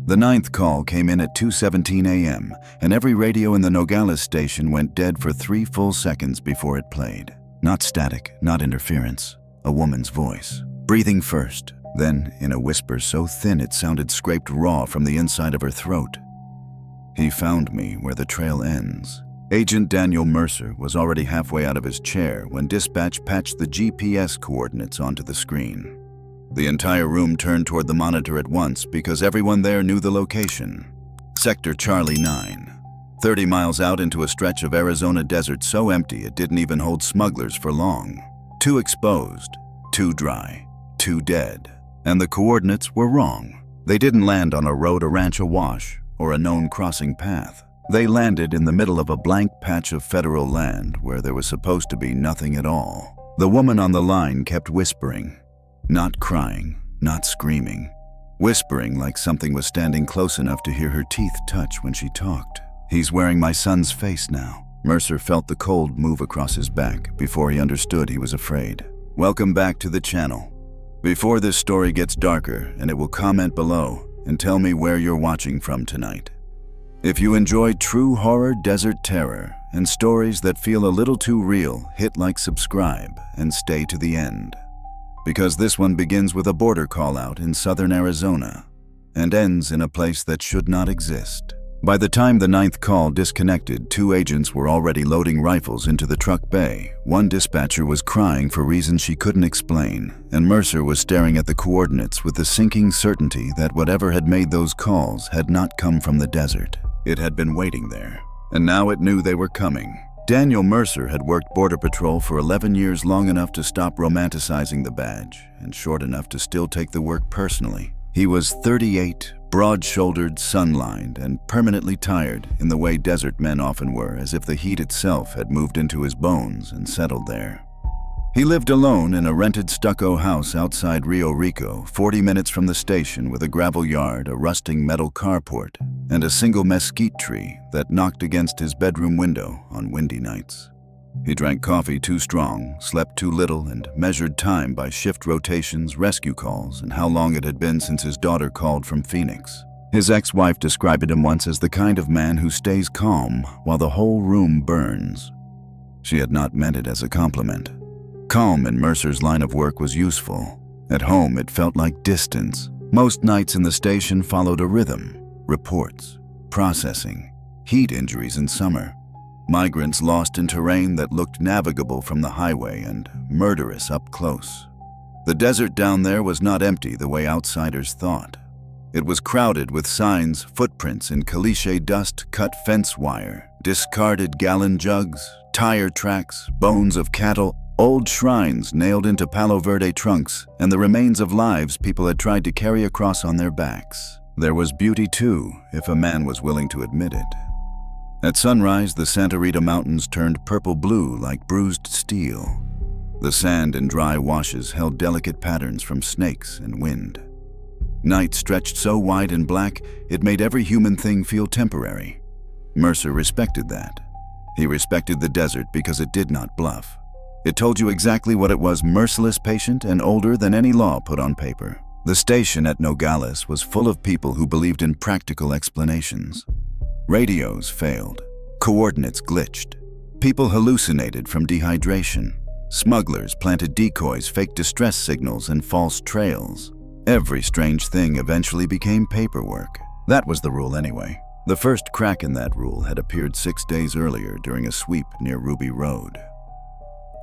The ninth call came in at 2:17 a.m., and every radio in the Nogales station went dead for 3 full seconds before it played. Not static, not interference. A woman's voice. Breathing first, then in a whisper so thin it sounded scraped raw from the inside of her throat. He found me where the trail ends. Agent Daniel Mercer was already halfway out of his chair when dispatch patched the GPS coordinates onto the screen. The entire room turned toward the monitor at once because everyone there knew the location. Sector Charlie 9. 30 miles out into a stretch of Arizona desert so empty it didn't even hold smugglers for long. Too exposed, too dry, too dead. And the coordinates were wrong. They didn't land on a road, a ranch, a wash, or a known crossing path. They landed in the middle of a blank patch of federal land where there was supposed to be nothing at all. The woman on the line kept whispering. Not crying, not screaming. Whispering like something was standing close enough to hear her teeth touch when she talked. He's wearing my son's face now. Mercer felt the cold move across his back before he understood he was afraid. Welcome back to the channel. Before this story gets darker, and it will comment below and tell me where you're watching from tonight. If you enjoy true horror, desert terror, and stories that feel a little too real, hit like, subscribe, and stay to the end. Because this one begins with a border call-out in southern Arizona and ends in a place that should not exist. By the time the ninth call disconnected, 2 agents were already loading rifles into the truck bay. One dispatcher was crying for reasons she couldn't explain, and Mercer was staring at the coordinates with the sinking certainty that whatever had made those calls had not come from the desert. It had been waiting there, and now it knew they were coming. Daniel Mercer had worked Border Patrol for 11 years, long enough to stop romanticizing the badge, and short enough to still take the work personally. He was 38, broad-shouldered, sun-lined, and permanently tired in the way desert men often were, as if the heat itself had moved into his bones and settled there. He lived alone in a rented stucco house outside Rio Rico, 40 minutes from the station, with a gravel yard, a rusting metal carport, and a single mesquite tree that knocked against his bedroom window on windy nights. He drank coffee too strong, slept too little, and measured time by shift rotations, rescue calls, and how long it had been since his daughter called from Phoenix. His ex-wife described him once as the kind of man who stays calm while the whole room burns. She had not meant it as a compliment. Calm in Mercer's line of work was useful. At home, it felt like distance. Most nights in the station followed a rhythm. Reports, processing, heat injuries in summer, migrants lost in terrain that looked navigable from the highway, and murderous up close. The desert down there was not empty the way outsiders thought. It was crowded with signs, footprints in caliche dust, cut fence wire, discarded gallon jugs, tire tracks, bones of cattle, old shrines nailed into Palo Verde trunks, and the remains of lives people had tried to carry across on their backs. There was beauty too, if a man was willing to admit it. At sunrise, the Santa Rita Mountains turned purple-blue like bruised steel. The sand and dry washes held delicate patterns from snakes and wind. Night stretched so wide and black, it made every human thing feel temporary. Mercer respected that. He respected the desert because it did not bluff. It told you exactly what it was: merciless, patient, and older than any law put on paper. The station at Nogales was full of people who believed in practical explanations. Radios failed. Coordinates glitched. People hallucinated from dehydration. Smugglers planted decoys, fake distress signals, and false trails. Every strange thing eventually became paperwork. That was the rule anyway. The first crack in that rule had appeared 6 days earlier during a sweep near Ruby Road.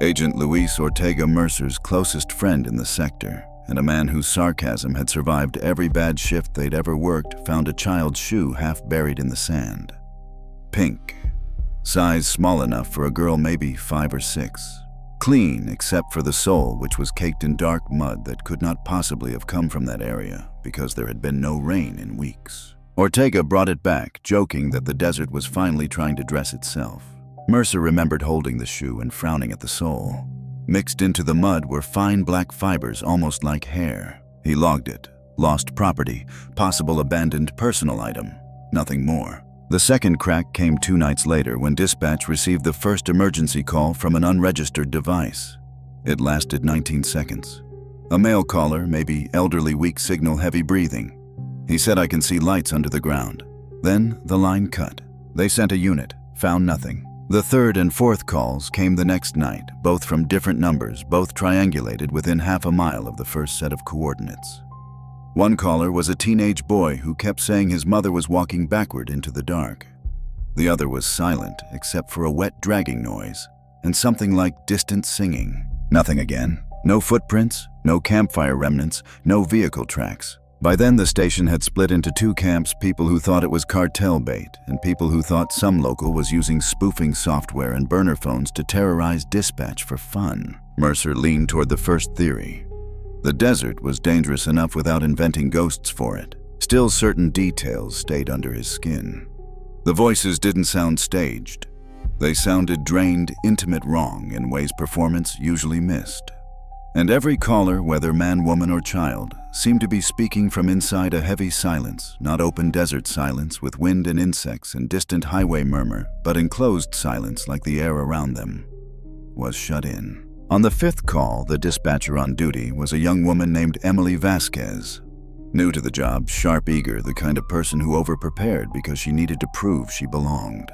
Agent Luis Ortega Mercer's closest friend in the sector, and a man whose sarcasm had survived every bad shift they'd ever worked, found a child's shoe half buried in the sand. Pink. Size small enough for a girl maybe 5 or 6. Clean except for the sole, which was caked in dark mud that could not possibly have come from that area because there had been no rain in weeks. Ortega brought it back, joking that the desert was finally trying to dress itself. Mercer remembered holding the shoe and frowning at the sole. Mixed into the mud were fine black fibers, almost like hair. He logged it. Lost property, possible abandoned personal item. Nothing more. The second crack came 2 nights later when dispatch received the first emergency call from an unregistered device. It lasted 19 seconds. A male caller, maybe elderly, weak signal, heavy breathing. He said, "I can see lights under the ground." Then the line cut. They sent a unit, found nothing. The third and fourth calls came the next night, both from different numbers, both triangulated within half a mile of the first set of coordinates. One caller was a teenage boy who kept saying his mother was walking backward into the dark. The other was silent, except for a wet dragging noise and something like distant singing. Nothing again. No footprints, no campfire remnants, no vehicle tracks. By then, the station had split into two camps, people who thought it was cartel bait and people who thought some local was using spoofing software and burner phones to terrorize dispatch for fun. Mercer leaned toward the first theory. The desert was dangerous enough without inventing ghosts for it. Still, certain details stayed under his skin. The voices didn't sound staged. They sounded drained, intimate, wrong in ways performance usually missed. And every caller, whether man, woman, or child, seemed to be speaking from inside a heavy silence, not open desert silence with wind and insects and distant highway murmur, but enclosed silence like the air around them was shut in. On the fifth call, the dispatcher on duty was a young woman named Emily Vasquez. New to the job, sharp, eager, the kind of person who overprepared because she needed to prove she belonged.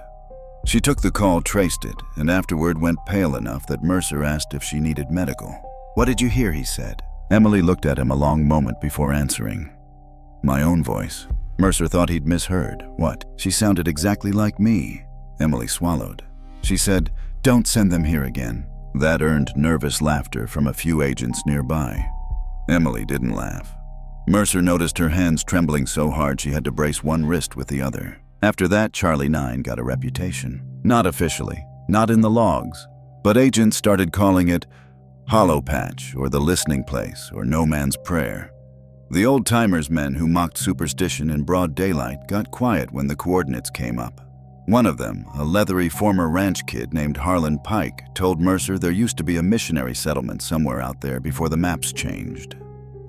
She took the call, traced it, and afterward went pale enough that Mercer asked if she needed medical. "What did you hear?" he said. Emily looked at him a long moment before answering. "My own voice." Mercer thought he'd misheard. What? She sounded exactly like me. Emily swallowed. She said, "Don't send them here again." That earned nervous laughter from a few agents nearby. Emily didn't laugh. Mercer noticed her hands trembling so hard she had to brace one wrist with the other. After that, Charlie 9 got a reputation. Not officially, not in the logs, but agents started calling it Hollow Patch, or the Listening Place, or No Man's Prayer. The old-timers men who mocked superstition in broad daylight got quiet when the coordinates came up. One of them, a leathery former ranch kid named Harlan Pike, told Mercer there used to be a missionary settlement somewhere out there before the maps changed.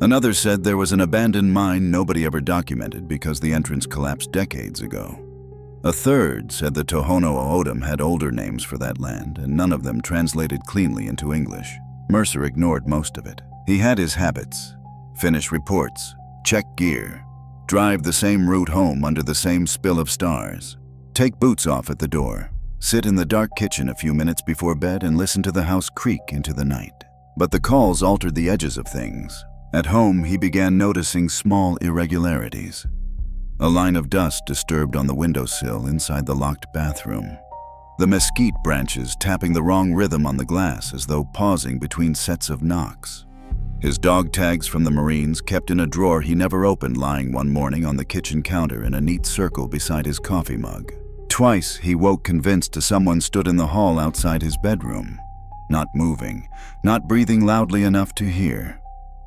Another said there was an abandoned mine nobody ever documented because the entrance collapsed decades ago. A third said the Tohono O'odham had older names for that land, and none of them translated cleanly into English. Mercer ignored most of it. He had his habits. Finish reports, check gear, drive the same route home under the same spill of stars, take boots off at the door, sit in the dark kitchen a few minutes before bed and listen to the house creak into the night. But the calls altered the edges of things. At home, he began noticing small irregularities. A line of dust disturbed on the windowsill inside the locked bathroom. The mesquite branches tapping the wrong rhythm on the glass as though pausing between sets of knocks. His dog tags from the Marines kept in a drawer he never opened lying one morning on the kitchen counter in a neat circle beside his coffee mug. Twice he woke convinced someone stood in the hall outside his bedroom. Not moving, not breathing loudly enough to hear.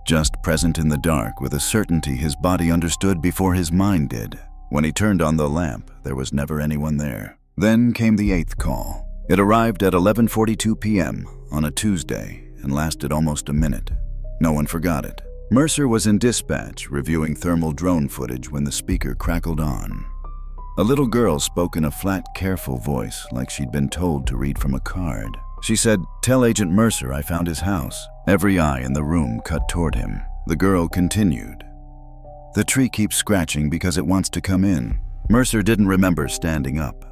Just present in the dark with a certainty his body understood before his mind did. When he turned on the lamp, there was never anyone there. Then came the eighth call. It arrived at 11:42 p.m. on a Tuesday and lasted almost a minute. No one forgot it. Mercer was in dispatch reviewing thermal drone footage when the speaker crackled on. A little girl spoke in a flat, careful voice like she'd been told to read from a card. She said, "Tell Agent Mercer I found his house." Every eye in the room cut toward him. The girl continued, "The tree keeps scratching because it wants to come in." Mercer didn't remember standing up.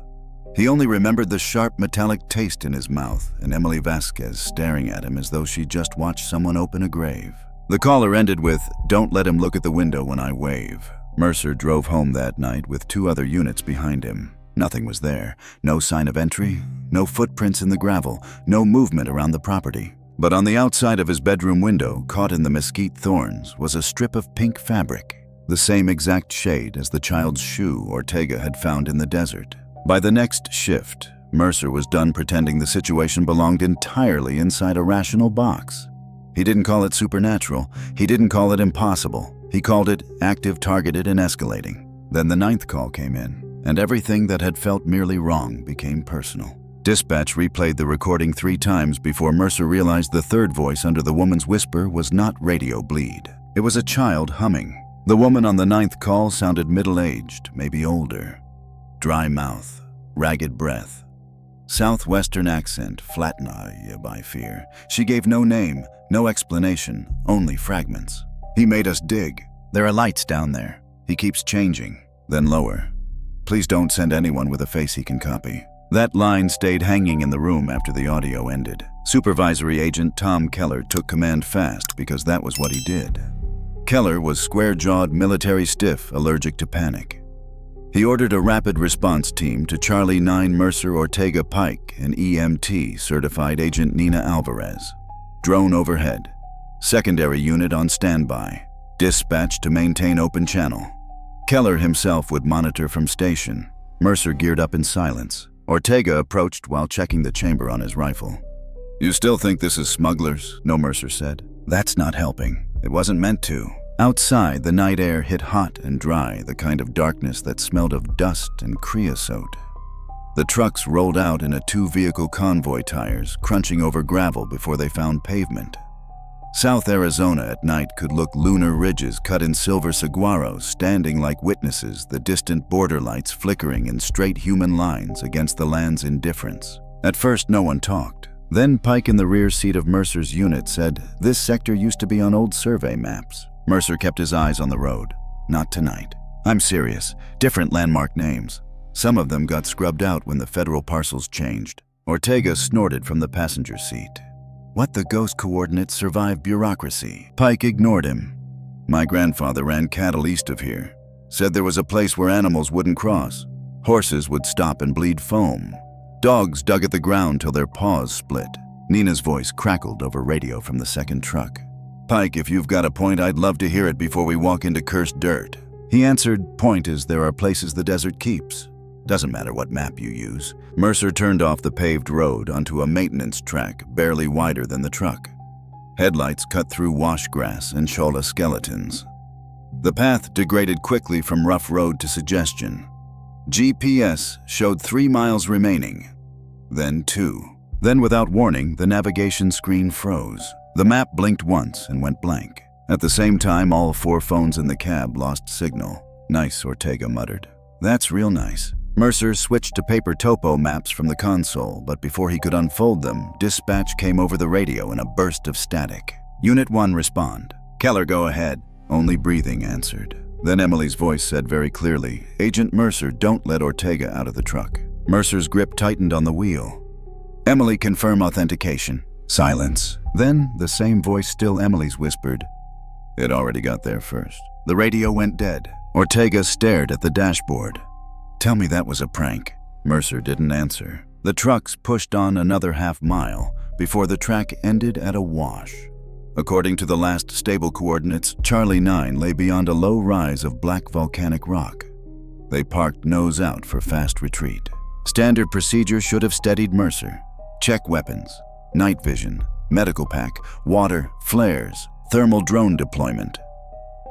He only remembered the sharp metallic taste in his mouth and Emily Vasquez staring at him as though she'd just watched someone open a grave. The caller ended with, "Don't let him look at the window when I wave." Mercer drove home that night with 2 other units behind him. Nothing was there. No sign of entry, no footprints in the gravel, no movement around the property. But on the outside of his bedroom window, caught in the mesquite thorns, was a strip of pink fabric, the same exact shade as the child's shoe Ortega had found in the desert. By the next shift, Mercer was done pretending the situation belonged entirely inside a rational box. He didn't call it supernatural. He didn't call it impossible. He called it active, targeted, and escalating. Then the 9th call came in, and everything that had felt merely wrong became personal. Dispatch replayed the recording 3 times before Mercer realized the third voice under the woman's whisper was not radio bleed. It was a child humming. The woman on the 9th call sounded middle-aged, maybe older. Dry mouth, ragged breath. Southwestern accent, flatna by fear. She gave no name, no explanation, only fragments. "He made us dig. There are lights down there. He keeps changing, then lower. Please don't send anyone with a face he can copy. That line stayed hanging in the room after the audio ended. Supervisory Agent Tom Keller took command fast because that was what he did. Keller was square-jawed, military stiff, allergic to panic. He ordered a rapid response team to Charlie 9 Mercer Ortega Pike and EMT certified Agent Nina Alvarez. Drone overhead. Secondary unit on standby. Dispatch to maintain open channel. Keller himself would monitor from station. Mercer geared up in silence. Ortega approached while checking the chamber on his rifle. "You still think this is smugglers?" No, Mercer said. "That's not helping. It wasn't meant to." Outside, the night air hit hot and dry, the kind of darkness that smelled of dust and creosote. The trucks rolled out in a 2-vehicle convoy tires, crunching over gravel before they found pavement. South Arizona at night could look lunar ridges cut in silver saguaros standing like witnesses, the distant border lights flickering in straight human lines against the land's indifference. At first, no one talked. Then Pike in the rear seat of Mercer's unit said, "This sector used to be on old survey maps." Mercer kept his eyes on the road. "Not tonight. I'm serious. Different landmark names. Some of them got scrubbed out when the federal parcels changed." Ortega snorted from the passenger seat. "What the ghost coordinates survive bureaucracy?" Pike ignored him. "My grandfather ran cattle east of here. Said there was a place where animals wouldn't cross. Horses would stop and bleed foam. Dogs dug at the ground till their paws split." Nina's voice crackled over radio from the second truck. "Pike, if you've got a point, I'd love to hear it before we walk into cursed dirt." He answered, "Point is there are places the desert keeps. Doesn't matter what map you use." Mercer turned off the paved road onto a maintenance track barely wider than the truck. Headlights cut through wash grass and cholla skeletons. The path degraded quickly from rough road to suggestion. GPS showed 3 miles remaining, then 2. Then without warning, the navigation screen froze. The map blinked once and went blank. At the same time, all 4 phones in the cab lost signal. "Nice," Ortega muttered. "That's real nice." Mercer switched to paper topo maps from the console, but before he could unfold them, dispatch came over the radio in a burst of static. "Unit 1 respond." "Keller, go ahead." Only breathing answered. Then Emily's voice said very clearly, "Agent Mercer, don't let Ortega out of the truck." Mercer's grip tightened on the wheel. "Emily, confirm authentication." Silence. Then, the same voice, still Emily's, whispered, "It already got there first." The radio went dead. Ortega stared at the dashboard. "Tell me that was a prank." Mercer didn't answer. The trucks pushed on another half-mile before the track ended at a wash. According to the last stable coordinates, Charlie 9 lay beyond a low rise of black volcanic rock. They parked nose out for fast retreat. Standard procedure should have steadied Mercer. Check weapons, night vision, medical pack, water, flares, thermal drone deployment.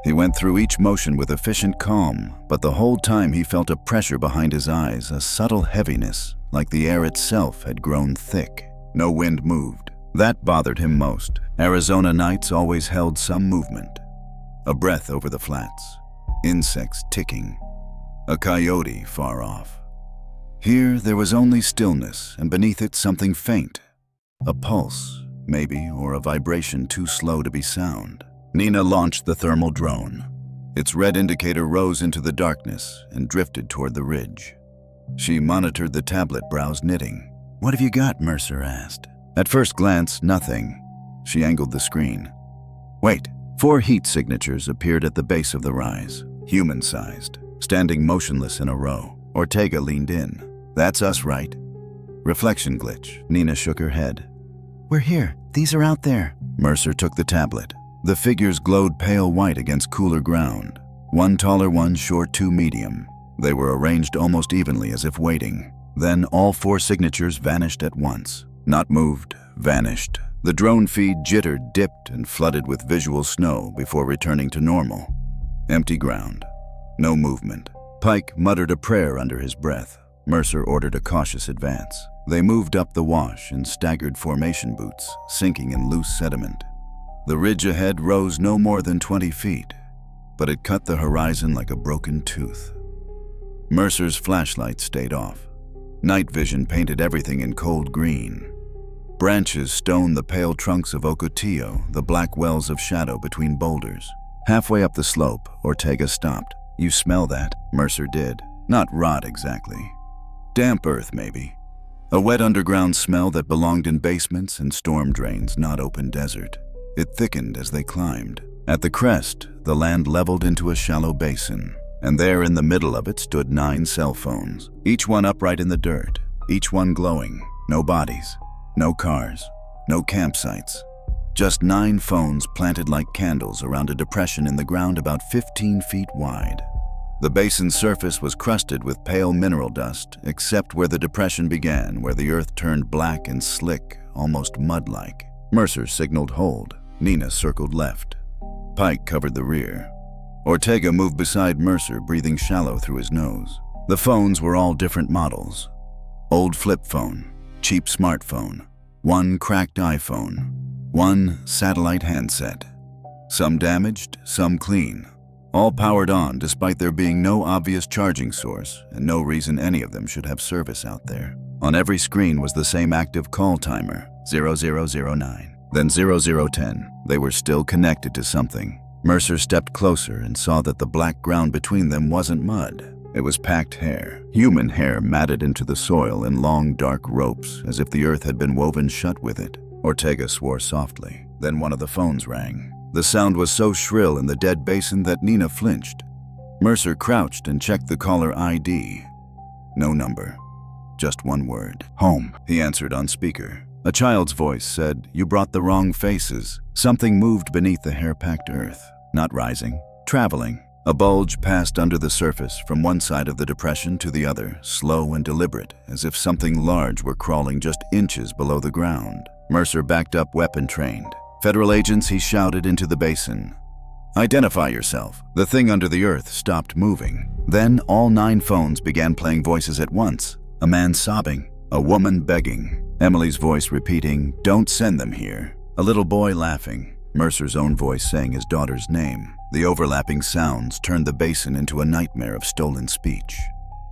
He went through each motion with efficient calm, but the whole time he felt a pressure behind his eyes, a subtle heaviness, like the air itself had grown thick. No wind moved. That bothered him most. Arizona nights always held some movement. A breath over the flats. Insects ticking. A coyote far off. Here there was only stillness, and beneath it something faint. A pulse, maybe, or a vibration too slow to be sound. Nina launched the thermal drone. Its red indicator rose into the darkness and drifted toward the ridge. She monitored the tablet, brows knitting. "What have you got?" Mercer asked. At first glance, nothing. She angled the screen. "Wait." 4 heat signatures appeared at the base of the rise, human-sized, standing motionless in a row. Ortega leaned in. "That's us, right?" "Reflection glitch." Nina shook her head. "We're here. These are out there." Mercer took the tablet. The figures glowed pale white against cooler ground. 1 taller, 1 short, 2 medium. They were arranged almost evenly as if waiting. Then all 4 signatures vanished at once. Not moved, vanished. The drone feed jittered, dipped, and flooded with visual snow before returning to normal. Empty ground. No movement. Pike muttered a prayer under his breath. Mercer ordered a cautious advance. They moved up the wash in staggered formation boots, sinking in loose sediment. The ridge ahead rose no more than 20 feet, but it cut the horizon like a broken tooth. Mercer's flashlight stayed off. Night vision painted everything in cold green. Branches stoned the pale trunks of Ocotillo, the black wells of shadow between boulders. Halfway up the slope, Ortega stopped. "You smell that?" Mercer did. Not rot exactly. Damp earth, maybe. A wet underground smell that belonged in basements and storm drains, not open desert. It thickened as they climbed. At the crest, the land leveled into a shallow basin, and there in the middle of it stood 9 cell phones, each one upright in the dirt, each one glowing. No bodies, no cars, no campsites. Just 9 phones planted like candles around a depression in the ground about 15 feet wide. The basin's surface was crusted with pale mineral dust, except where the depression began, where the earth turned black and slick, almost mud-like. Mercer signaled hold. Nina circled left. Pike covered the rear. Ortega moved beside Mercer, breathing shallow through his nose. The phones were all different models. Old flip phone, cheap smartphone, one cracked iPhone, one satellite handset. Some damaged, some clean. All powered on despite there being no obvious charging source and no reason any of them should have service out there. On every screen was the same active call timer, 0009, then 0010. They were still connected to something. Mercer stepped closer and saw that the black ground between them wasn't mud. It was packed hair, human hair matted into the soil in long dark ropes as if the earth had been woven shut with it. Ortega swore softly. Then one of the phones rang. The sound was so shrill in the dead basin that Nina flinched. Mercer crouched and checked the caller ID. No number. Just one word. "Home," he answered on speaker. A child's voice said, "You brought the wrong faces." Something moved beneath the hair-packed earth. Not rising, traveling. A bulge passed under the surface from one side of the depression to the other, slow and deliberate, as if something large were crawling just inches below the ground. Mercer backed up, weapon-trained. "Federal agents," he shouted into the basin. "Identify yourself." The thing under the earth stopped moving. Then all 9 phones began playing voices at once. A man sobbing, a woman begging, Emily's voice repeating, "Don't send them here." A little boy laughing, Mercer's own voice saying his daughter's name. The overlapping sounds turned the basin into a nightmare of stolen speech.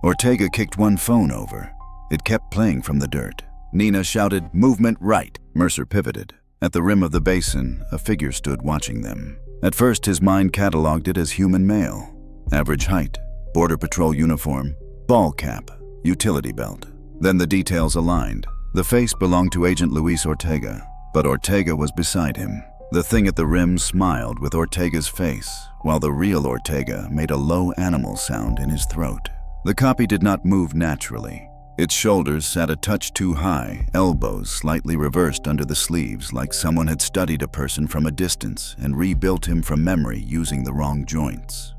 Ortega kicked one phone over. It kept playing from the dirt. Nina shouted, "Movement right." Mercer pivoted. At the rim of the basin, a figure stood watching them. At first, his mind cataloged it as human male. Average height, Border Patrol uniform, ball cap, utility belt. Then the details aligned. The face belonged to Agent Luis Ortega, but Ortega was beside him. The thing at the rim smiled with Ortega's face, while the real Ortega made a low animal sound in his throat. The copy did not move naturally. Its shoulders sat a touch too high, elbows slightly reversed under the sleeves, like someone had studied a person from a distance and rebuilt him from memory using the wrong joints.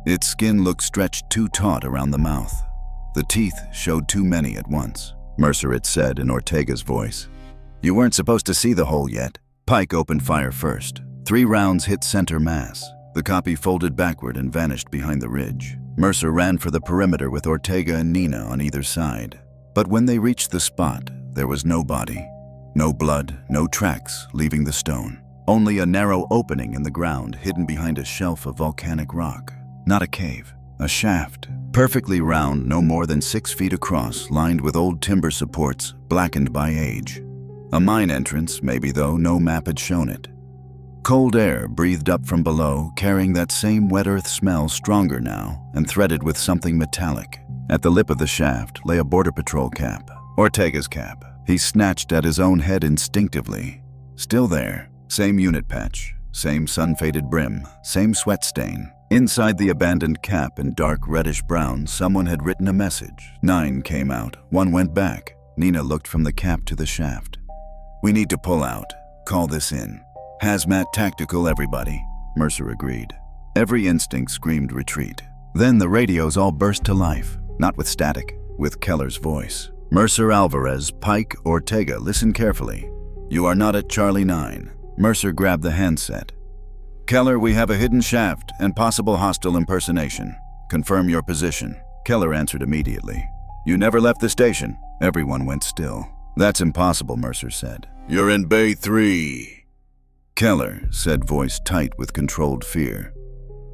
Its skin looked stretched too taut around the mouth. The teeth showed too many at once. Mercer had said in Ortega's voice. "You weren't supposed to see the hole yet." Pike opened fire first. 3 rounds hit center mass. The copy folded backward and vanished behind the ridge. Mercer ran for the perimeter with Ortega and Nina on either side. But when they reached the spot, there was no body. No blood, no tracks leaving the stone. Only a narrow opening in the ground hidden behind a shelf of volcanic rock. Not a cave, a shaft. Perfectly round, no more than 6 feet across, lined with old timber supports, blackened by age. A mine entrance, maybe, though no map had shown it. Cold air breathed up from below, carrying that same wet earth smell, stronger now, and threaded with something metallic. At the lip of the shaft lay a Border Patrol cap. Ortega's cap. He snatched at his own head instinctively. Still there. Same unit patch. Same sun-faded brim. Same sweat stain. Inside the abandoned cap in dark reddish-brown, someone had written a message. 9 came out. 1 went back. Nina looked from the cap to the shaft. "We need to pull out. Call this in. Hazmat tactical, everybody," Mercer agreed. Every instinct screamed retreat. Then the radios all burst to life, not with static, with Keller's voice. "Mercer, Alvarez, Pike, Ortega, listen carefully. You are not at Charlie 9. Mercer grabbed the handset. "Keller, we have a hidden shaft and possible hostile impersonation. Confirm your position." Keller answered immediately. "You never left the station." Everyone went still. "That's impossible," Mercer said. "You're in Bay 3. Keller said, voice tight with controlled fear.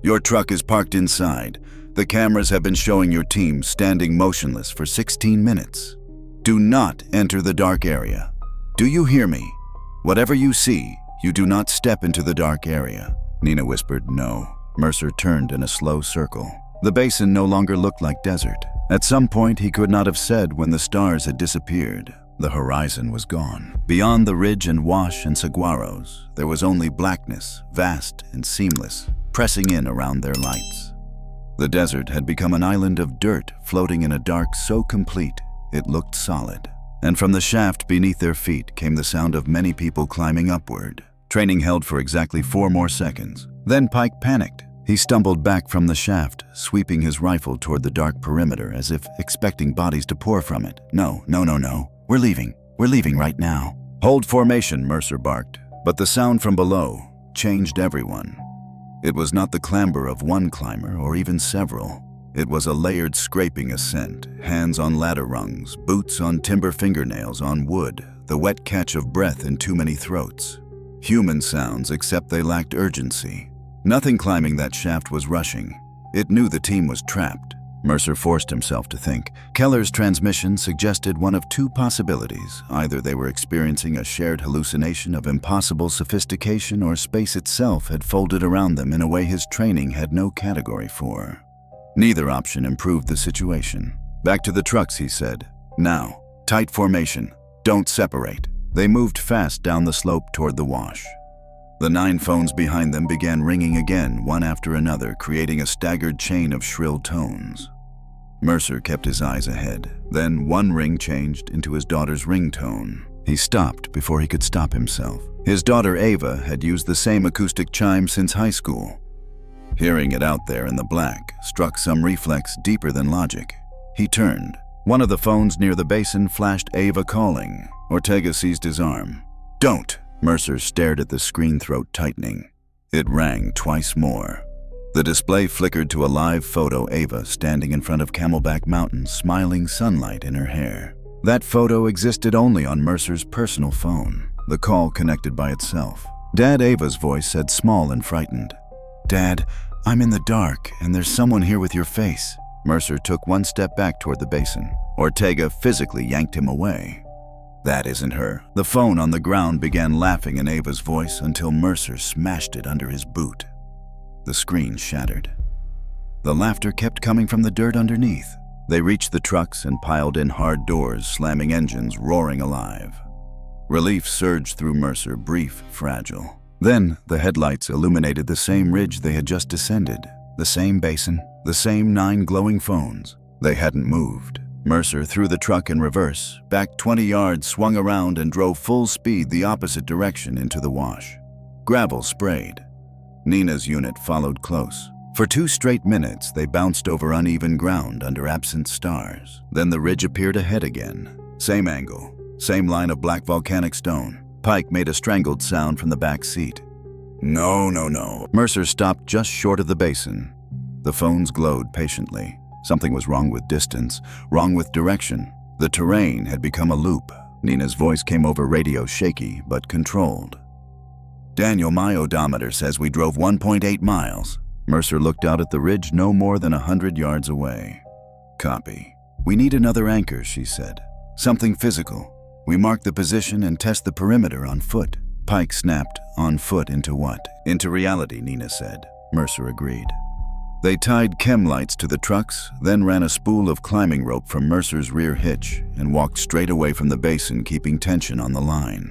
"Your truck is parked inside. The cameras have been showing your team standing motionless for 16 minutes. Do not enter the dark area. Do you hear me? Whatever you see, you do not step into the dark area." Nina whispered, "No." Mercer turned in a slow circle. The basin no longer looked like desert. At some point, he could not have said when the stars had disappeared. The horizon was gone. Beyond the ridge and wash and saguaros, there was only blackness, vast and seamless, pressing in around their lights. The desert had become an island of dirt floating in a dark so complete it looked solid. And from the shaft beneath their feet came the sound of many people climbing upward. Training held for exactly 4 more seconds. Then Pike panicked. He stumbled back from the shaft, sweeping his rifle toward the dark perimeter as if expecting bodies to pour from it. No. We're leaving. We're leaving right now. Hold formation, Mercer barked. But the sound from below changed everyone. It was not the clamber of one climber or even several. It was a layered scraping ascent, hands on ladder rungs, boots on timber fingernails on wood, the wet catch of breath in too many throats. Human sounds, except they lacked urgency. Nothing climbing that shaft was rushing. It knew the team was trapped. Mercer forced himself to think. Keller's transmission suggested one of 2 possibilities. Either they were experiencing a shared hallucination of impossible sophistication, or space itself had folded around them in a way his training had no category for. Neither option improved the situation. Back to the trucks, he said. Now, tight formation. Don't separate. They moved fast down the slope toward the wash. The 9 phones behind them began ringing again, one after another, creating a staggered chain of shrill tones. Mercer kept his eyes ahead. Then one ring changed into his daughter's ringtone. He stopped before he could stop himself. His daughter Ava had used the same acoustic chime since high school. Hearing it out there in the black struck some reflex deeper than logic. He turned. One of the phones near the basin flashed Ava calling. Ortega seized his arm. "Don't!" Mercer stared at the screen, throat tightening. It rang twice more. The display flickered to a live photo, Ava standing in front of Camelback Mountain, smiling, sunlight in her hair. That photo existed only on Mercer's personal phone. The call connected by itself. Dad, Ava's voice said, small and frightened. "Dad, I'm in the dark, and there's someone here with your face." Mercer took one step back toward the basin. Ortega physically yanked him away. "That isn't her." The phone on the ground began laughing in Ava's voice until Mercer smashed it under his boot. The screen shattered. The laughter kept coming from the dirt underneath. They reached the trucks and piled in hard doors, slamming engines, roaring alive. Relief surged through Mercer, brief, fragile. Then the headlights illuminated the same ridge they had just descended, the same basin, the same 9 glowing phones. They hadn't moved. Mercer threw the truck in reverse, backed 20 yards, swung around, and drove full speed the opposite direction into the wash. Gravel sprayed. Nina's unit followed close. For 2 straight minutes, they bounced over uneven ground under absent stars. Then the ridge appeared ahead again. Same angle, same line of black volcanic stone. Pike made a strangled sound from the back seat. No. Mercer stopped just short of the basin. The phones glowed patiently. Something was wrong with distance, wrong with direction. The terrain had become a loop. Nina's voice came over radio, shaky but controlled. "Daniel, my odometer says we drove 1.8 miles. Mercer looked out at the ridge no more than 100 yards away. "Copy. We need another anchor," she said. "Something physical. We mark the position and test the perimeter on foot." Pike snapped, "On foot into what?" "Into reality," Nina said. Mercer agreed. They tied chem lights to the trucks, then ran a spool of climbing rope from Mercer's rear hitch and walked straight away from the basin, keeping tension on the line.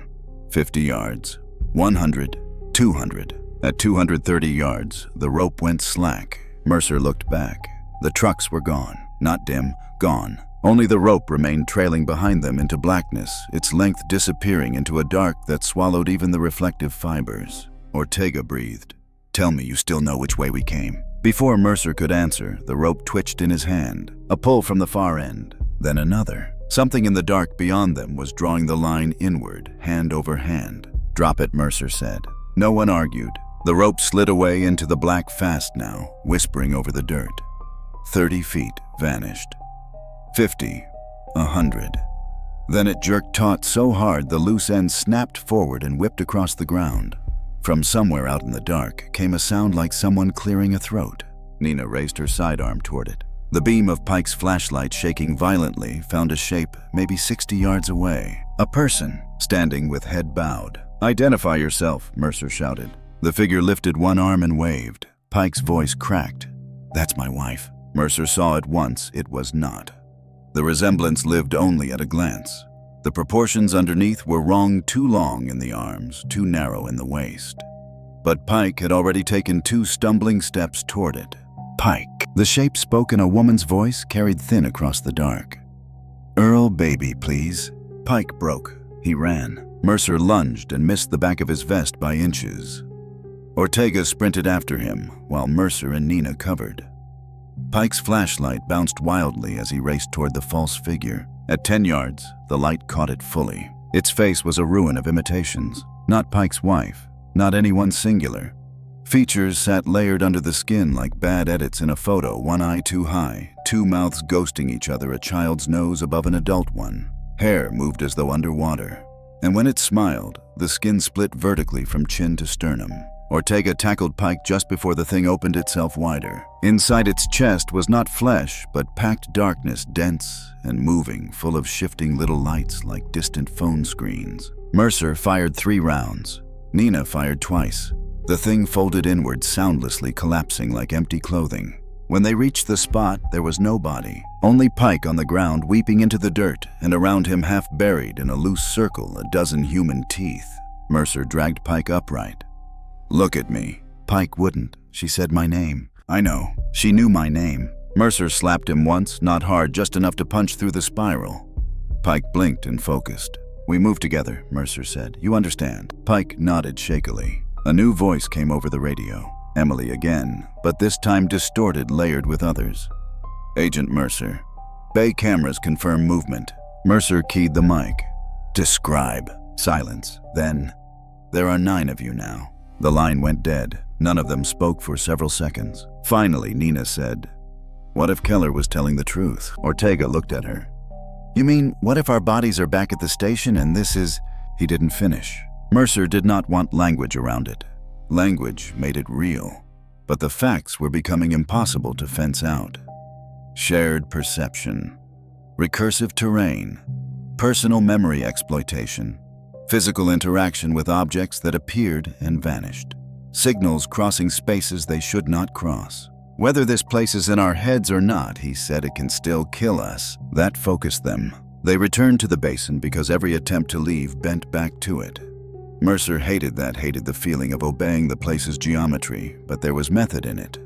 50 yards. 100. 200. At 230 yards, the rope went slack. Mercer looked back. The trucks were gone. Not dim, gone. Only the rope remained trailing behind them into blackness, its length disappearing into a dark that swallowed even the reflective fibers. Ortega breathed. "Tell me you still know which way we came." Before Mercer could answer, the rope twitched in his hand. A pull from the far end, then another. Something in the dark beyond them was drawing the line inward, hand over hand. "Drop it," Mercer said. No one argued. The rope slid away into the black fast now, whispering over the dirt. 30 feet vanished. 50. 100. Then it jerked taut so hard the loose end snapped forward and whipped across the ground. From somewhere out in the dark came a sound like someone clearing a throat. Nina raised her sidearm toward it. The beam of Pike's flashlight, shaking violently, found a shape maybe 60 yards away. A person, standing with head bowed. "Identify yourself," Mercer shouted. The figure lifted one arm and waved. Pike's voice cracked. "That's my wife." Mercer saw at once it was not. The resemblance lived only at a glance. The proportions underneath were wrong, too long in the arms, too narrow in the waist. But Pike had already taken 2 stumbling steps toward it. Pike. The shape spoke in a woman's voice, carried thin across the dark. "Earl, baby, please." Pike broke. He ran. Mercer lunged and missed the back of his vest by inches. Ortega sprinted after him, while Mercer and Nina covered. Pike's flashlight bounced wildly as he raced toward the false figure. At 10 yards, the light caught it fully. Its face was a ruin of imitations. Not Pike's wife, not anyone singular. Features sat layered under the skin like bad edits in a photo, one eye too high, 2 mouths ghosting each other, a child's nose above an adult one. Hair moved as though underwater. And when it smiled, the skin split vertically from chin to sternum. Ortega tackled Pike just before the thing opened itself wider. Inside its chest was not flesh, but packed darkness, dense and moving, full of shifting little lights like distant phone screens. Mercer fired 3 rounds. Nina fired twice. The thing folded inward, soundlessly collapsing like empty clothing. When they reached the spot, there was no body. Only Pike on the ground, weeping into the dirt, and around him, half buried in a loose circle, a dozen human teeth. Mercer dragged Pike upright. "Look at me." Pike wouldn't. She said my name. I know. She knew my name. Mercer slapped him once, not hard, just enough to punch through the spiral. Pike blinked and focused. "We move together," Mercer said. "You understand?" Pike nodded shakily. A new voice came over the radio. Emily again, but this time distorted, layered with others. "Agent Mercer. Bay cameras confirm movement." Mercer keyed the mic. "Describe." Silence. Then, "There are 9 of you now." The line went dead. None of them spoke for several seconds. Finally, Nina said, "What if Keller was telling the truth?" Ortega looked at her. "You mean, what if our bodies are back at the station and this is—" He didn't finish. Mercer did not want language around it. Language made it real. But the facts were becoming impossible to fence out. Shared perception. Recursive terrain. Personal memory exploitation. Physical interaction with objects that appeared and vanished. Signals crossing spaces they should not cross. "Whether this place is in our heads or not," he said, "it can still kill us." That focused them. They returned to the basin because every attempt to leave bent back to it. Mercer hated the feeling of obeying the place's geometry, but there was method in it.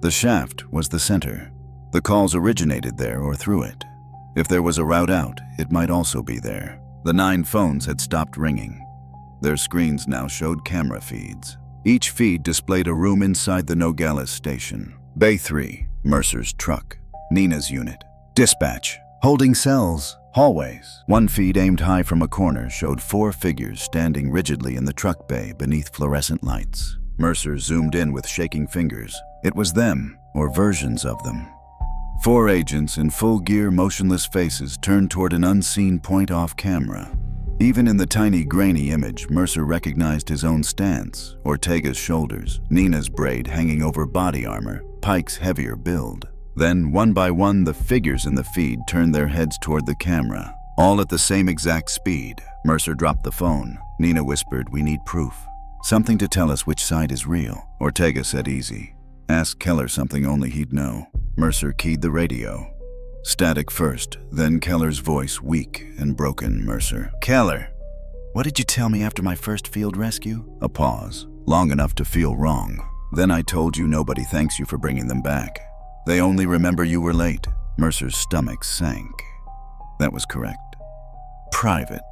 The shaft was the center. The calls originated there or through it. If there was a route out, it might also be there. The 9 phones had stopped ringing. Their screens now showed camera feeds. Each feed displayed a room inside the Nogales station. Bay 3, Mercer's truck. Nina's unit. Dispatch. Holding cells. Hallways. One feed aimed high from a corner showed 4 figures standing rigidly in the truck bay beneath fluorescent lights. Mercer zoomed in with shaking fingers. It was them, or versions of them. 4 agents in full gear, motionless faces turned toward an unseen point off camera. Even in the tiny, grainy image, Mercer recognized his own stance, Ortega's shoulders, Nina's braid hanging over body armor, Pike's heavier build. Then, one by one, the figures in the feed turned their heads toward the camera, all at the same exact speed. Mercer dropped the phone. Nina whispered, "We need proof. Something to tell us which side is real." Ortega said easy. "Ask Keller something only he'd know." Mercer keyed the radio. Static first, then Keller's voice, weak and broken. Mercer. "Keller, what did you tell me after my first field rescue?" A pause, long enough to feel wrong. "Then I told you nobody thanks you for bringing them back. They only remember you were late." Mercer's stomach sank. That was correct. "Private.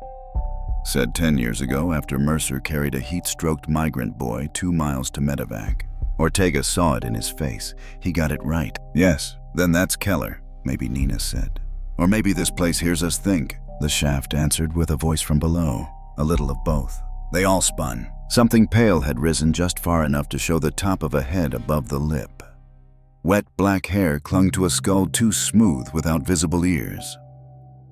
Said 10 years ago after Mercer carried a heat-stroked migrant boy 2 miles to medevac. Ortega saw it in his face. He got it right. "Yes, then that's Keller," maybe Nina said. "Or maybe this place hears us think." The shaft answered with a voice from below, a little of both. They all spun. Something pale had risen just far enough to show the top of a head above the lip. Wet black hair clung to a skull too smooth without visible ears.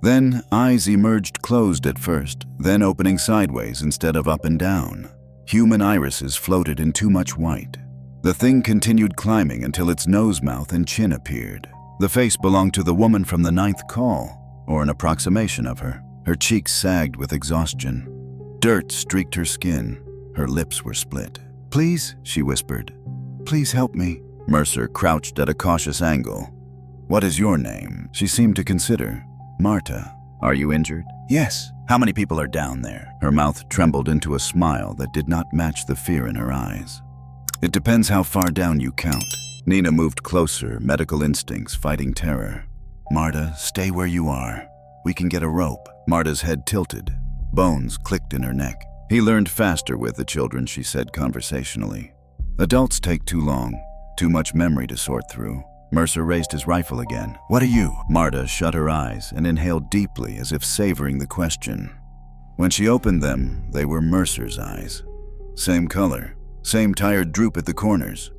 Then eyes emerged closed at first, then opening sideways instead of up and down. Human irises floated in too much white. The thing continued climbing until its nose, mouth, and chin appeared. The face belonged to the woman from the 9th call, or an approximation of her. Her cheeks sagged with exhaustion. Dirt streaked her skin. Her lips were split. "Please," she whispered. "Please help me." Mercer crouched at a cautious angle. What is your name? She seemed to consider. Marta. Are you injured? Yes. How many people are down there? Her mouth trembled into a smile that did not match the fear in her eyes. It depends how far down you count. Nina moved closer, medical instincts fighting terror. Marta, stay where you are. We can get a rope. Marta's head tilted. Bones clicked in her neck. He learned faster with the children, she said conversationally. Adults take too long. Too much memory to sort through. Mercer raised his rifle again. What are you? Marta shut her eyes and inhaled deeply as if savoring the question. When she opened them, they were Mercer's eyes. Same color, same tired droop at the corners.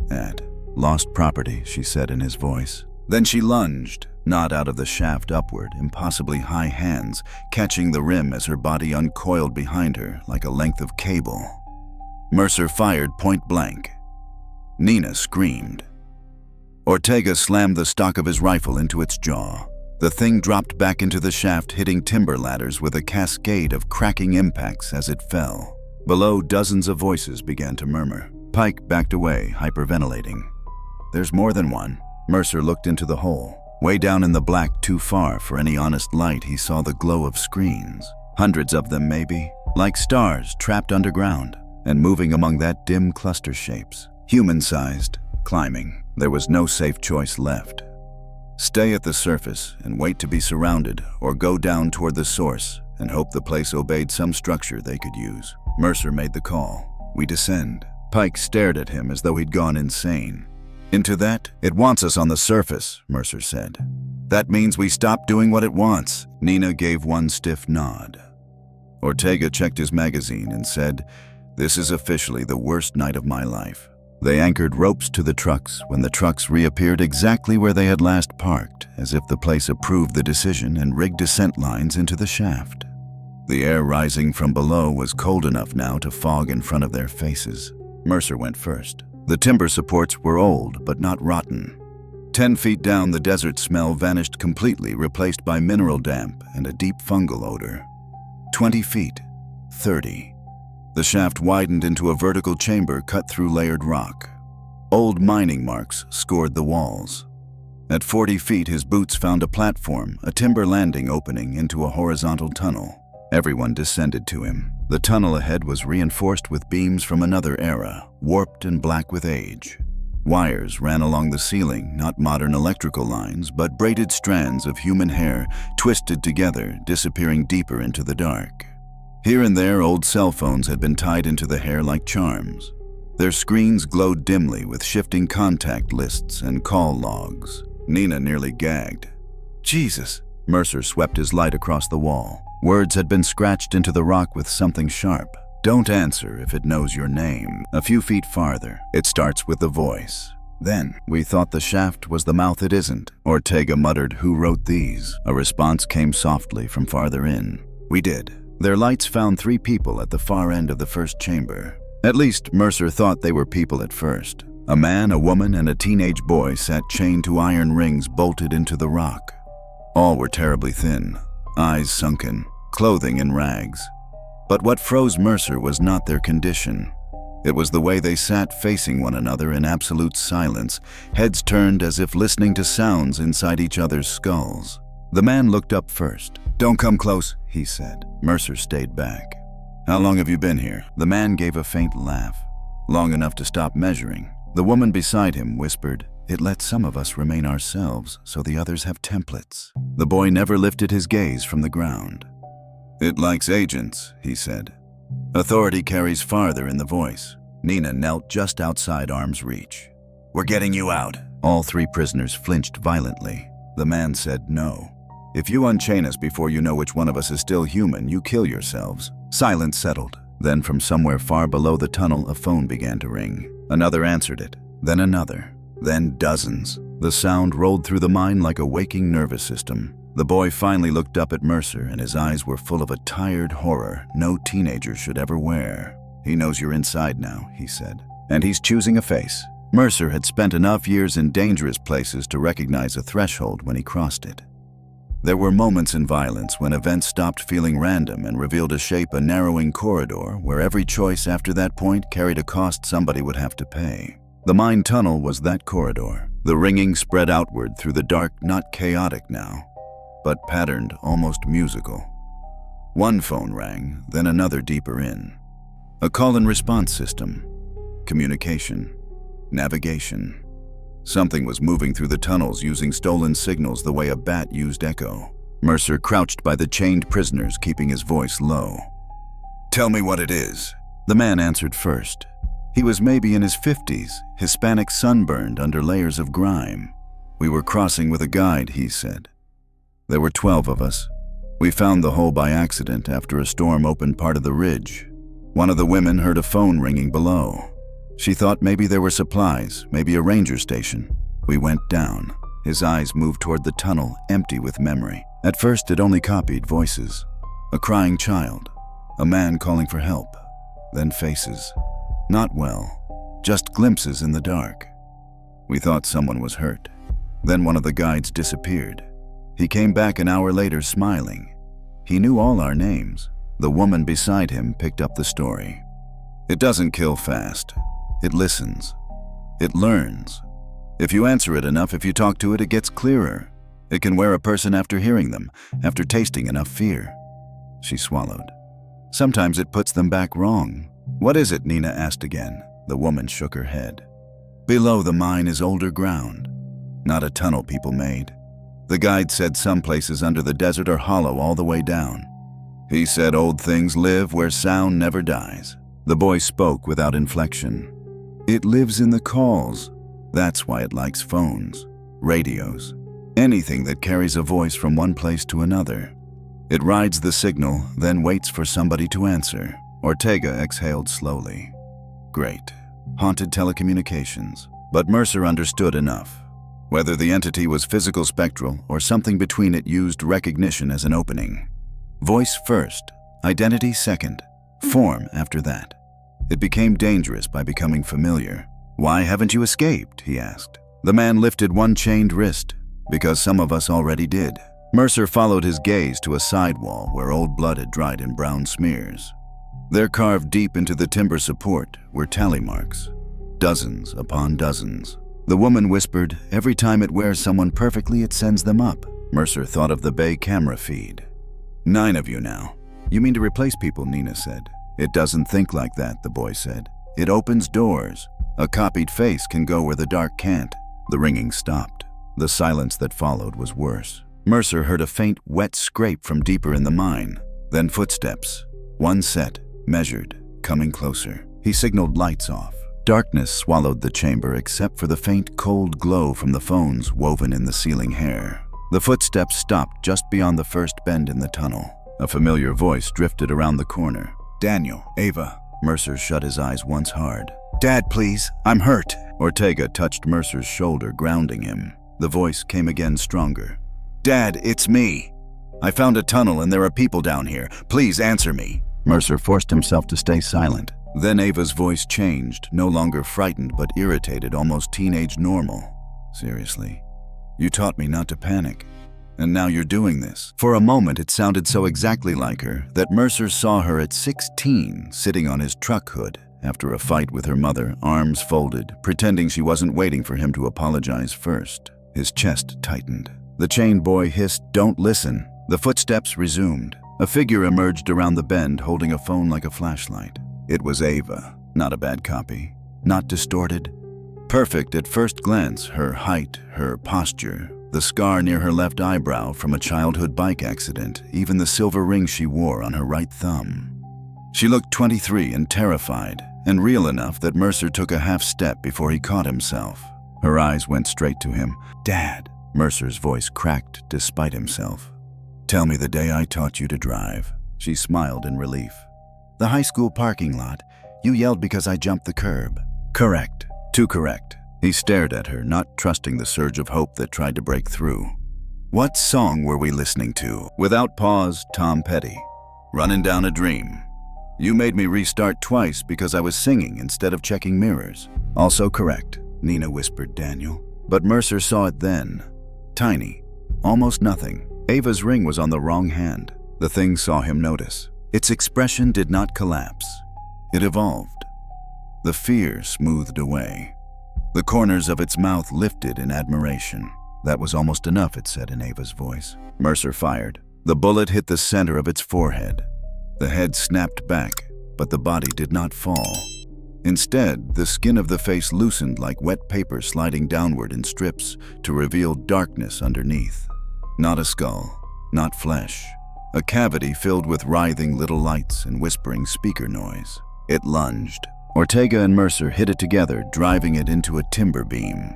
At lost property, she said in his voice. Then she lunged, not out of the shaft upward, impossibly high hands, catching the rim as her body uncoiled behind her like a length of cable. Mercer fired point blank. Nina screamed. Ortega slammed the stock of his rifle into its jaw. The thing dropped back into the shaft, hitting timber ladders with a cascade of cracking impacts as it fell. Below, dozens of voices began to murmur. Pike backed away, hyperventilating. There's more than one. Mercer looked into the hole. Way down in the black, too far for any honest light, he saw the glow of screens. Hundreds of them, maybe, like stars trapped underground and moving among that dim cluster shapes. Human-sized, climbing. There was no safe choice left. Stay at the surface and wait to be surrounded, or go down toward the source and hope the place obeyed some structure they could use. Mercer made the call. We descend. Pike stared at him as though he'd gone insane. Into that? It wants us on the surface, Mercer said. That means we stop doing what it wants. Nina gave one stiff nod. Ortega checked his magazine and said, This is officially the worst night of my life. They anchored ropes to the trucks when the trucks reappeared exactly where they had last parked, as if the place approved the decision and rigged descent lines into the shaft. The air rising from below was cold enough now to fog in front of their faces. Mercer went first. The timber supports were old, but not rotten. 10 feet down, the desert smell vanished completely, replaced by mineral damp and a deep fungal odor. 20 feet. 30. The shaft widened into a vertical chamber cut through layered rock. Old mining marks scored the walls. At 40 feet, his boots found a platform, a timber landing opening into a horizontal tunnel. Everyone descended to him. The tunnel ahead was reinforced with beams from another era, warped and black with age. Wires ran along the ceiling, not modern electrical lines, but braided strands of human hair twisted together, disappearing deeper into the dark. Here and there, old cell phones had been tied into the hair like charms. Their screens glowed dimly with shifting contact lists and call logs. Nina nearly gagged. Jesus! Mercer swept his light across the wall. Words had been scratched into the rock with something sharp. Don't answer if it knows your name. A few feet farther, it starts with the voice. Then, we thought the shaft was the mouth. It isn't. Ortega muttered, Who wrote these? A response came softly from farther in. We did. Their lights found 3 people at the far end of the first chamber. At least, Mercer thought they were people at first. A man, a woman, and a teenage boy sat chained to iron rings bolted into the rock. All were terribly thin, eyes sunken, clothing in rags. But what froze Mercer was not their condition. It was the way they sat facing one another in absolute silence, heads turned as if listening to sounds inside each other's skulls. The man looked up first. Don't come close, he said. Mercer stayed back. How long have you been here? The man gave a faint laugh. Long enough to stop measuring. The woman beside him whispered, It lets some of us remain ourselves, so the others have templates. The boy never lifted his gaze from the ground. It likes agents, he said. Authority carries farther in the voice. Nina knelt just outside arm's reach. We're getting you out. All 3 prisoners flinched violently. The man said no. If you unchain us before you know which one of us is still human, you kill yourselves. Silence settled. Then from somewhere far below the tunnel, a phone began to ring. Another answered it. Then another. Then dozens. The sound rolled through the mine like a waking nervous system. The boy finally looked up at Mercer, and his eyes were full of a tired horror no teenager should ever wear. He knows you're inside now, he said. And he's choosing a face. Mercer had spent enough years in dangerous places to recognize a threshold when he crossed it. There were moments in violence when events stopped feeling random and revealed a shape, a narrowing corridor where every choice after that point carried a cost somebody would have to pay. The mine tunnel was that corridor. The ringing spread outward through the dark, not chaotic now, but patterned, almost musical. One phone rang, then another deeper in. A call-and-response system. Communication. Navigation. Something was moving through the tunnels using stolen signals the way a bat used echo. Mercer crouched by the chained prisoners, keeping his voice low. "Tell me what it is." The man answered first. He was maybe in his 50s, Hispanic, sunburned under layers of grime. "We were crossing with a guide," he said. "There were 12 of us. We found the hole by accident after a storm opened part of the ridge. One of the women heard a phone ringing below. She thought maybe there were supplies, maybe a ranger station. We went down." His eyes moved toward the tunnel, empty with memory. At first, it only copied voices. A crying child, a man calling for help, then faces. Not well, just glimpses in the dark. We thought someone was hurt. Then one of the guides disappeared. He came back an hour later smiling. He knew all our names. The woman beside him picked up the story. "It doesn't kill fast. It listens. It learns. If you answer it enough, if you talk to it, it gets clearer. It can wear a person after hearing them, after tasting enough fear." She swallowed. "Sometimes it puts them back wrong." "What is it?" Nina asked again. The woman shook her head. "Below the mine is older ground. Not a tunnel people made. The guide said some places under the desert are hollow all the way down. He said old things live where sound never dies." The boy spoke without inflection. "It lives in the calls. That's why it likes phones, radios, anything that carries a voice from one place to another. It rides the signal, then waits for somebody to answer." Ortega exhaled slowly. "Great. Haunted telecommunications." But Mercer understood enough. Whether the entity was physical, spectral, or something between, it used recognition as an opening. Voice first, identity second, form after that. It became dangerous by becoming familiar. "Why haven't you escaped?" he asked. The man lifted one chained wrist. "Because some of us already did." Mercer followed his gaze to a side wall where old blood had dried in brown smears. There, carved deep into the timber support, were tally marks. Dozens upon dozens. The woman whispered, "Every time it wears someone perfectly, it sends them up." Mercer thought of the Bay camera feed. "9 of you now." "You mean to replace people," Nina said. "It doesn't think like that," the boy said. "It opens doors. A copied face can go where the dark can't." The ringing stopped. The silence that followed was worse. Mercer heard a faint, wet scrape from deeper in the mine. Then footsteps. One set, measured, coming closer. He signaled lights off. Darkness swallowed the chamber except for the faint, cold glow from the phones woven in the ceiling hair. The footsteps stopped just beyond the first bend in the tunnel. A familiar voice drifted around the corner. "Daniel, Ava." Mercer shut his eyes once hard. "Dad, please, I'm hurt." Ortega touched Mercer's shoulder, grounding him. The voice came again stronger. "Dad, it's me. I found a tunnel and there are people down here. Please answer me." Mercer forced himself to stay silent. Then Ava's voice changed, no longer frightened but irritated, almost teenage normal. "Seriously? You taught me not to panic. And now you're doing this." For a moment it sounded so exactly like her that Mercer saw her at 16, sitting on his truck hood after a fight with her mother, arms folded, pretending she wasn't waiting for him to apologize first. His chest tightened. The chained boy hissed, "Don't listen." The footsteps resumed. A figure emerged around the bend, holding a phone like a flashlight. It was Ava. Not a bad copy. Not distorted. Perfect at first glance, her height, her posture, the scar near her left eyebrow from a childhood bike accident, even the silver ring she wore on her right thumb. She looked 23 and terrified, and real enough that Mercer took a half step before he caught himself. Her eyes went straight to him. "Dad." Mercer's voice cracked despite himself. "Tell me the day I taught you to drive." She smiled in relief. "The high school parking lot. You yelled because I jumped the curb." "Correct. Too correct." He stared at her, not trusting the surge of hope that tried to break through. "What song were we listening to?" Without pause, Tom Petty. "Running Down a Dream." "You made me restart twice because I was singing instead of checking mirrors." "Also correct," Nina whispered Daniel. But Mercer saw it then. Tiny. Almost nothing. Ava's ring was on the wrong hand. The thing saw him notice. Its expression did not collapse. It evolved. The fear smoothed away. The corners of its mouth lifted in admiration. That was almost enough, it said in Ava's voice. Mercer fired. The bullet hit the center of its forehead. The head snapped back, but the body did not fall. Instead, the skin of the face loosened like wet paper sliding downward in strips to reveal darkness underneath. Not a skull, not flesh. A cavity filled with writhing little lights and whispering speaker noise. It lunged. Ortega and Mercer hit it together, driving it into a timber beam.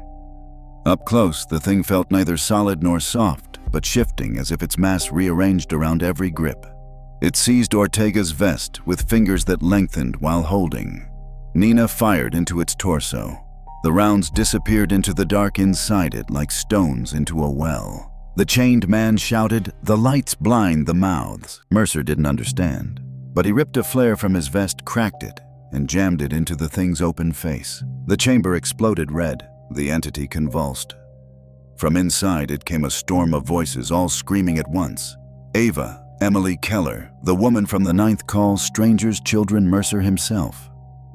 Up close, the thing felt neither solid nor soft, but shifting as if its mass rearranged around every grip. It seized Ortega's vest with fingers that lengthened while holding. Nina fired into its torso. The rounds disappeared into the dark inside it like stones into a well. The chained man shouted, "The lights blind the mouths." Mercer didn't understand, but he ripped a flare from his vest, cracked it, and jammed it into the thing's open face. The chamber exploded red. The entity convulsed. From inside it came a storm of voices, all screaming at once. Ava, Emily Keller, the woman from the ninth call, strangers, children, Mercer himself.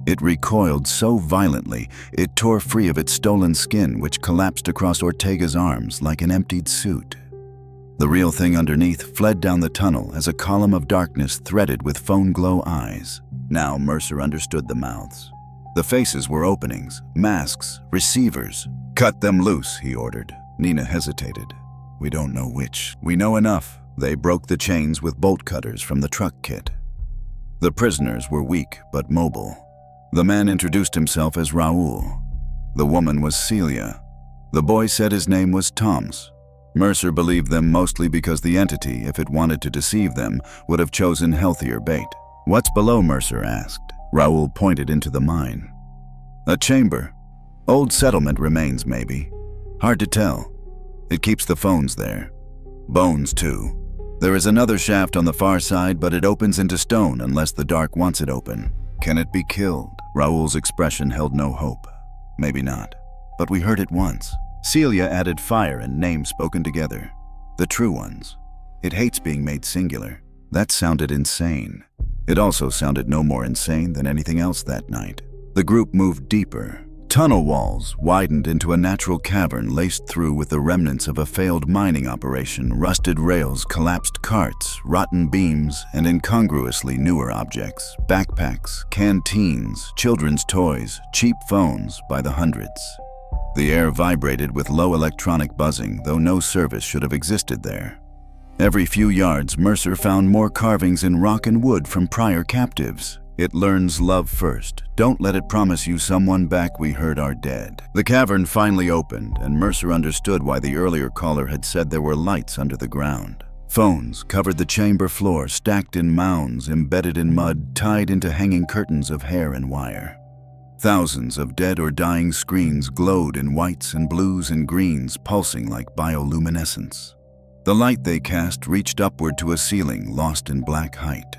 It recoiled so violently, it tore free of its stolen skin, which collapsed across Ortega's arms like an emptied suit. The real thing underneath fled down the tunnel as a column of darkness threaded with phone glow eyes. Now Mercer understood the mouths. The faces were openings, masks, receivers. "Cut them loose," he ordered. Nina hesitated. "We don't know which. We know enough." They broke the chains with bolt cutters from the truck kit. The prisoners were weak but mobile. The man introduced himself as Raul. The woman was Celia. The boy said his name was Toms. Mercer believed them mostly because the entity, if it wanted to deceive them, would have chosen healthier bait. "What's below?" Mercer asked. Raul pointed into the mine. "A chamber. Old settlement remains, maybe. Hard to tell. It keeps the phones there. Bones, too. There is another shaft on the far side, but it opens into stone unless the dark wants it open. Can it be killed?" Raul's expression held no hope. "Maybe not. But we heard it once." Celia added fire and names spoken together. "The true ones. It hates being made singular." That sounded insane. It also sounded no more insane than anything else that night. The group moved deeper. Tunnel walls widened into a natural cavern laced through with the remnants of a failed mining operation, rusted rails, collapsed carts, rotten beams, and incongruously newer objects. Backpacks, canteens, children's toys, cheap phones by the hundreds. The air vibrated with low electronic buzzing, though no service should have existed there. Every few yards, Mercer found more carvings in rock and wood from prior captives. It learns love first. Don't let it promise you someone back we heard are dead. The cavern finally opened, and Mercer understood why the earlier caller had said there were lights under the ground. Phones covered the chamber floor, stacked in mounds, embedded in mud, tied into hanging curtains of hair and wire. Thousands of dead or dying screens glowed in whites and blues and greens, pulsing like bioluminescence. The light they cast reached upward to a ceiling lost in black height.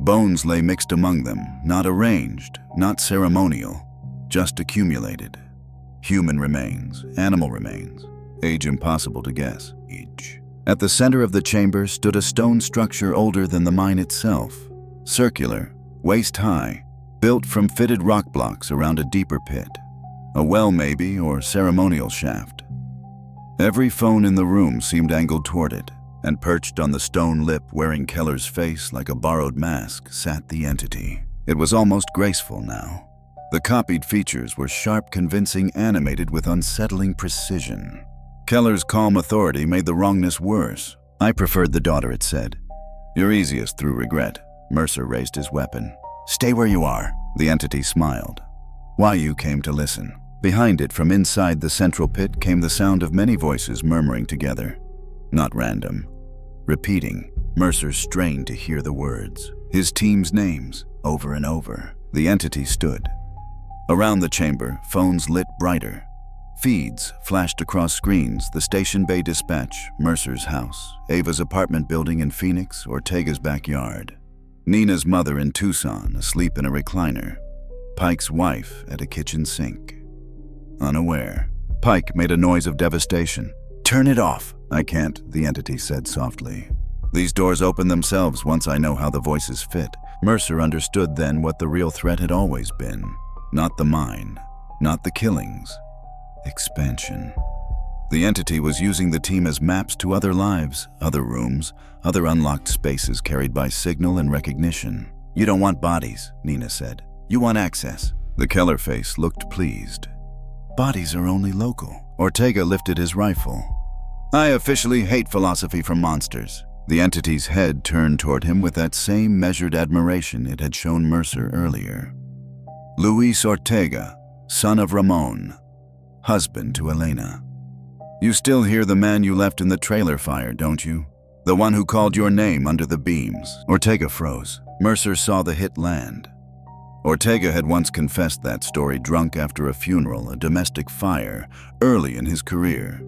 Bones lay mixed among them, not arranged, not ceremonial, just accumulated. Human remains, animal remains, age impossible to guess, each. At the center of the chamber stood a stone structure older than the mine itself, circular, waist-high, built from fitted rock blocks around a deeper pit. A well maybe, or ceremonial shaft. Every phone in the room seemed angled toward it, and perched on the stone lip wearing Keller's face like a borrowed mask sat the entity. It was almost graceful now. The copied features were sharp, convincing, animated with unsettling precision. Keller's calm authority made the wrongness worse. "I preferred the daughter," it said. "You're easiest through regret." Mercer raised his weapon. "Stay where you are." The entity smiled. "Why you came to listen." Behind it, from inside the central pit, came the sound of many voices murmuring together. Not random. Repeating. Mercer strained to hear the words. His team's names, over and over. The entity stood. Around the chamber, phones lit brighter. Feeds flashed across screens: the Station Bay Dispatch, Mercer's house, Ava's apartment building in Phoenix, Ortega's backyard. Nina's mother in Tucson, asleep in a recliner. Pike's wife at a kitchen sink. Unaware, Pike made a noise of devastation. "Turn it off." "I can't," the entity said softly. "These doors open themselves once I know how the voices fit." Mercer understood then what the real threat had always been. Not the mine, not the killings, expansion. The entity was using the team as maps to other lives, other rooms, other unlocked spaces carried by signal and recognition. "You don't want bodies," Nina said. "You want access." The Keller face looked pleased. "Bodies are only local." Ortega lifted his rifle. "I officially hate philosophy from monsters." The entity's head turned toward him with that same measured admiration it had shown Mercer earlier. "Luis Ortega, son of Ramon, husband to Elena. You still hear the man you left in the trailer fire, don't you? The one who called your name under the beams." Ortega froze. Mercer saw the hit land. Ortega had once confessed that story drunk after a funeral, a domestic fire, early in his career.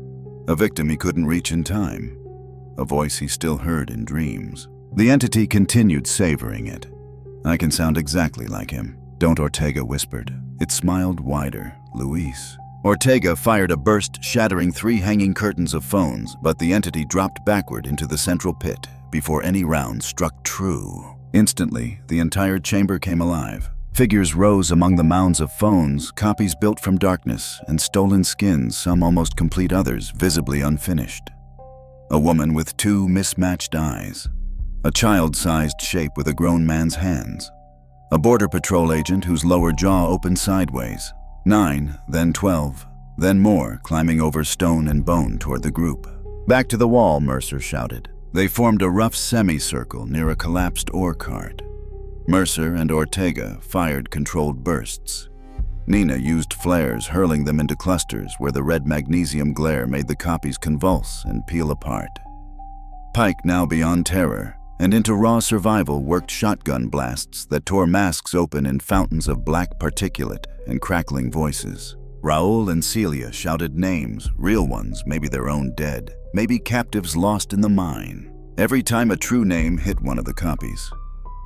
A victim he couldn't reach in time. A voice he still heard in dreams. The entity continued savoring it. "I can sound exactly like him." "Don't," Ortega whispered. It smiled wider. "Luis." Ortega fired a burst, shattering 3 hanging curtains of phones, but the entity dropped backward into the central pit before any round struck true. Instantly, the entire chamber came alive. Figures rose among the mounds of phones, copies built from darkness, and stolen skins, some almost complete, others visibly unfinished. A woman with 2 mismatched eyes. A child-sized shape with a grown man's hands. A border patrol agent whose lower jaw opened sideways. 9, then 12, then more, climbing over stone and bone toward the group. "Back to the wall," Mercer shouted. They formed a rough semicircle near a collapsed ore cart. Mercer and Ortega fired controlled bursts. Nina used flares, hurling them into clusters where the red magnesium glare made the copies convulse and peel apart. Pike, now beyond terror, and into raw survival, worked shotgun blasts that tore masks open in fountains of black particulate and crackling voices. Raul and Celia shouted names, real ones, maybe their own dead, maybe captives lost in the mine. Every time a true name hit one of the copies,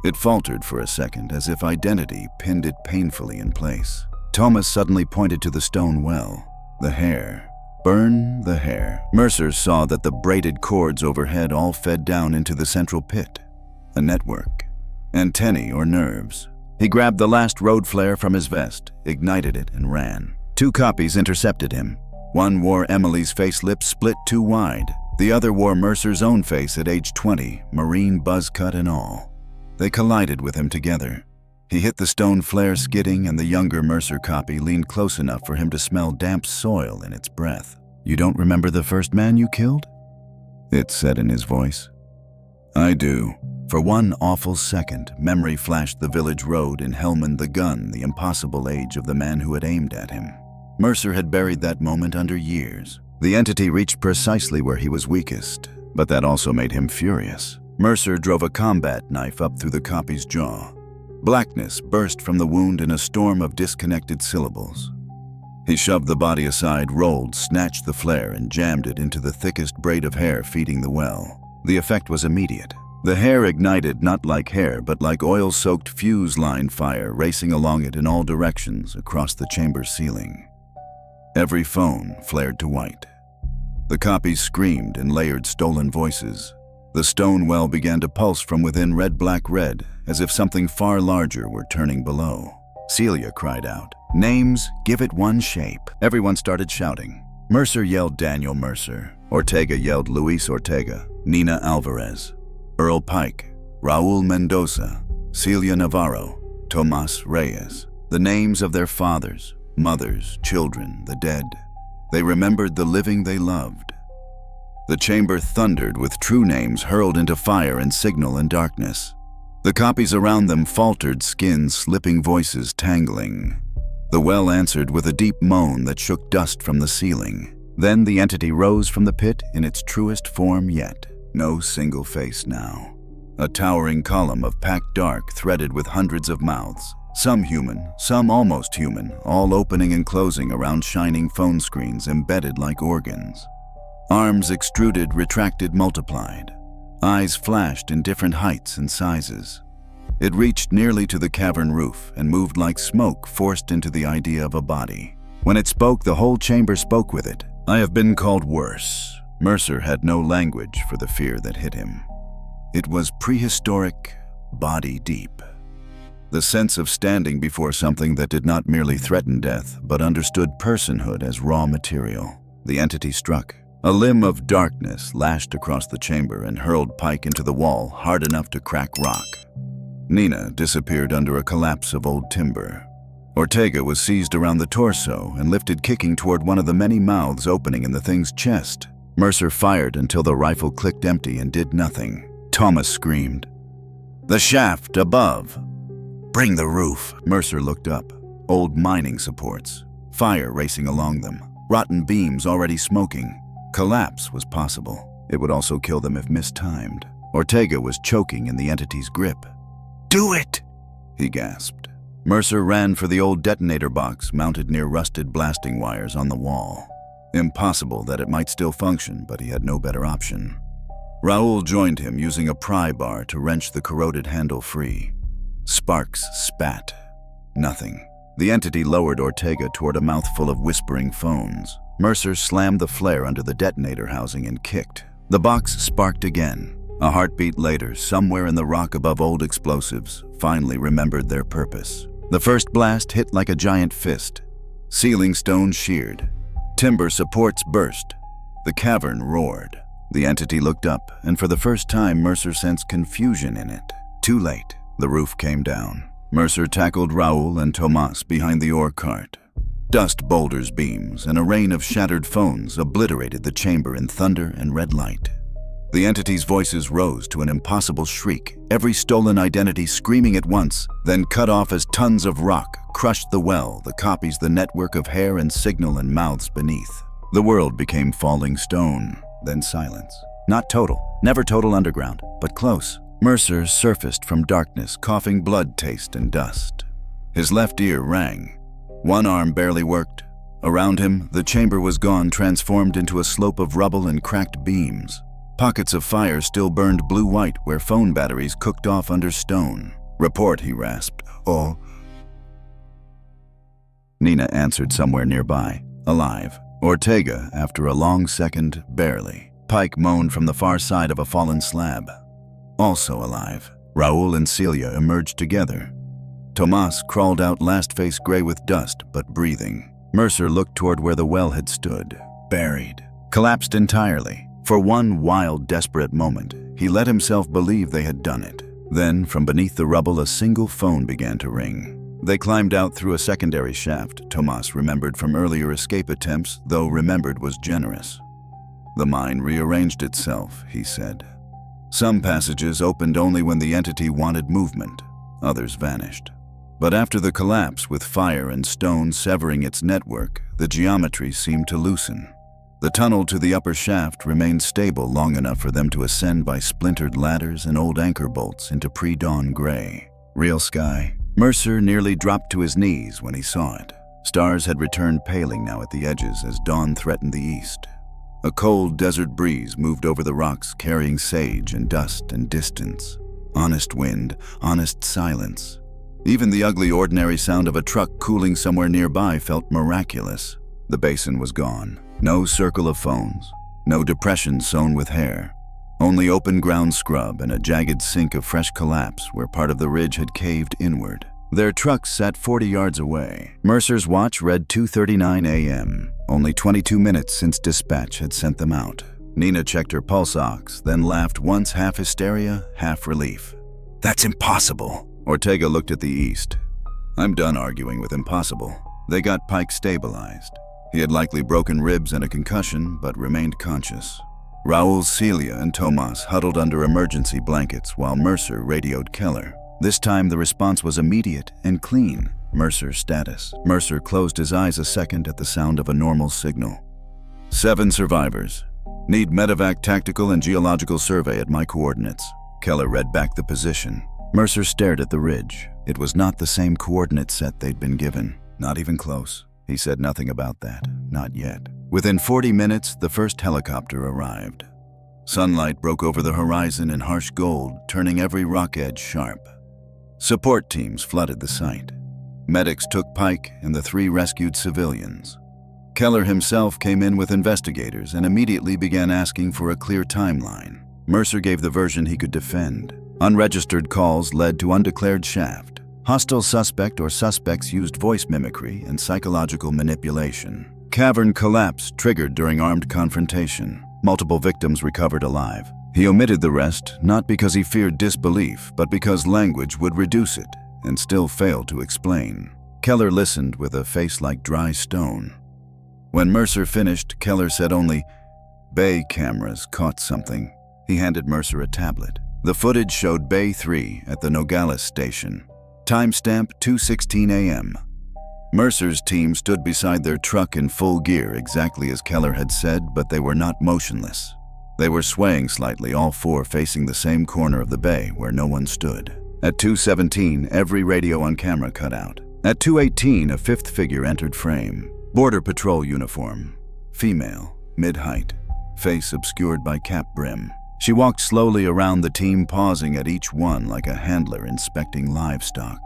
it faltered for a second, as if identity pinned it painfully in place. Thomas suddenly pointed to the stone well. "The hair. Burn the hair." Mercer saw that the braided cords overhead all fed down into the central pit. A network. Antennae or nerves. He grabbed the last road flare from his vest, ignited it, and ran. 2 copies intercepted him. One wore Emily's face lips split too wide. The other wore Mercer's own face at age 20, marine buzz cut and all. They collided with him together. He hit the stone flare skidding, and the younger Mercer copy leaned close enough for him to smell damp soil in its breath. "You don't remember the first man you killed?" it said in his voice. "I do." For one awful second, memory flashed the village road and Hellman the gun, the impossible age of the man who had aimed at him. Mercer had buried that moment under years. The entity reached precisely where he was weakest, but that also made him furious. Mercer drove a combat knife up through the copy's jaw. Blackness burst from the wound in a storm of disconnected syllables. He shoved the body aside, rolled, snatched the flare, and jammed it into the thickest braid of hair feeding the well. The effect was immediate. The hair ignited not like hair, but like oil-soaked fuse line fire racing along it in all directions across the chamber's ceiling. Every phone flared to white. The copies screamed in layered stolen voices. The stone well began to pulse from within red-black-red, as if something far larger were turning below. Celia cried out, "Names, give it one shape." Everyone started shouting. Mercer yelled Daniel Mercer. Ortega yelled Luis Ortega. Nina Alvarez. Earl Pike. Raul Mendoza. Celia Navarro. Tomas Reyes. The names of their fathers, mothers, children, the dead. They remembered the living they loved. The chamber thundered with true names hurled into fire and signal and darkness. The copies around them faltered, skins slipping, voices tangling. The well answered with a deep moan that shook dust from the ceiling. Then the entity rose from the pit in its truest form yet. No single face now. A towering column of packed dark threaded with hundreds of mouths. Some human, some almost human, all opening and closing around shining phone screens embedded like organs. Arms extruded, retracted, multiplied. Eyes flashed in different heights and sizes. It reached nearly to the cavern roof and moved like smoke forced into the idea of a body. When it spoke, the whole chamber spoke with it. "I have been called worse." Mercer had no language for the fear that hit him. It was prehistoric, body deep. The sense of standing before something that did not merely threaten death, but understood personhood as raw material. The entity struck. A limb of darkness lashed across the chamber and hurled Pike into the wall hard enough to crack rock. Nina disappeared under a collapse of old timber. Ortega was seized around the torso and lifted kicking toward one of the many mouths opening in the thing's chest. Mercer fired until the rifle clicked empty and did nothing. Thomas screamed. "The shaft above! Bring the roof!" Mercer looked up. Old mining supports. Fire racing along them. Rotten beams already smoking. Collapse was possible. It would also kill them if mistimed. Ortega was choking in the entity's grip. "Do it!" he gasped. Mercer ran for the old detonator box mounted near rusted blasting wires on the wall. Impossible that it might still function, but he had no better option. Raoul joined him using a pry bar to wrench the corroded handle free. Sparks spat. Nothing. The entity lowered Ortega toward a mouthful of whispering phones. Mercer slammed the flare under the detonator housing and kicked. The box sparked again. A heartbeat later, somewhere in the rock above old explosives, finally remembered their purpose. The first blast hit like a giant fist. Ceiling stones sheared. Timber supports burst. The cavern roared. The entity looked up, and for the first time Mercer sensed confusion in it. Too late. The roof came down. Mercer tackled Raoul and Tomas behind the ore cart. Dust boulders beams and a rain of shattered phones obliterated the chamber in thunder and red light. The entity's voices rose to an impossible shriek, every stolen identity screaming at once, then cut off as tons of rock crushed the well, the copies, the network of hair and signal and mouths beneath. The world became falling stone, then silence. Not total, never total underground, but close. Mercer surfaced from darkness, coughing blood taste and dust. His left ear rang. One arm barely worked. Around him, the chamber was gone, transformed into a slope of rubble and cracked beams. Pockets of fire still burned blue-white where phone batteries cooked off under stone. "Report," he rasped. "Oh." Nina answered somewhere nearby. "Alive." Ortega, after a long second, barely. Pike moaned from the far side of a fallen slab. Also alive. Raoul and Celia emerged together. Tomas crawled out, last face gray with dust, but breathing. Mercer looked toward where the well had stood. Buried. Collapsed entirely. For one wild, desperate moment, he let himself believe they had done it. Then, from beneath the rubble, a single phone began to ring. They climbed out through a secondary shaft, Tomas remembered from earlier escape attempts, though remembered was generous. The mine rearranged itself, he said. Some passages opened only when the entity wanted movement. Others vanished. But after the collapse, with fire and stone severing its network, the geometry seemed to loosen. The tunnel to the upper shaft remained stable long enough for them to ascend by splintered ladders and old anchor bolts into pre-dawn gray. Real sky. Mercer nearly dropped to his knees when he saw it. Stars had returned paling now at the edges as dawn threatened the east. A cold desert breeze moved over the rocks, carrying sage and dust and distance. Honest wind, honest silence. Even the ugly, ordinary sound of a truck cooling somewhere nearby felt miraculous. The basin was gone. No circle of phones. No depression sown with hair. Only open ground scrub and a jagged sink of fresh collapse where part of the ridge had caved inward. Their trucks sat 40 yards away. Mercer's watch read 2:39 a.m., only 22 minutes since dispatch had sent them out. Nina checked her pulse ox, then laughed once, half hysteria, half relief. "That's impossible." Ortega looked at the east. "I'm done arguing with impossible." They got Pike stabilized. He had likely broken ribs and a concussion, but remained conscious. Raoul, Celia, and Tomas huddled under emergency blankets while Mercer radioed Keller. This time the response was immediate and clean. Mercer's status. Mercer closed his eyes a second at the sound of a normal signal. 7 survivors. Need medevac tactical and geological survey at my coordinates. Keller read back the position. Mercer stared at the ridge. It was not the same coordinate set they'd been given. Not even close. He said nothing about that. Not yet. Within 40 minutes, the first helicopter arrived. Sunlight broke over the horizon in harsh gold, turning every rock edge sharp. Support teams flooded the site. Medics took Pike and the 3 rescued civilians. Keller himself came in with investigators and immediately began asking for a clear timeline. Mercer gave the version he could defend. Unregistered calls led to undeclared shaft. Hostile suspect or suspects used voice mimicry and psychological manipulation. Cavern collapse triggered during armed confrontation. Multiple victims recovered alive. He omitted the rest, not because he feared disbelief, but because language would reduce it, and still failed to explain. Keller listened with a face like dry stone. When Mercer finished, Keller said only, "Bay cameras caught something." He handed Mercer a tablet. The footage showed Bay 3 at the Nogales station. Timestamp 2:16 a.m. Mercer's team stood beside their truck in full gear, exactly as Keller had said, but they were not motionless. They were swaying slightly, all four facing the same corner of the bay where no one stood. At 2:17, every radio on camera cut out. At 2:18, a fifth figure entered frame. Border Patrol uniform. Female, mid-height, face obscured by cap brim. She walked slowly around the team, pausing at each one like a handler inspecting livestock.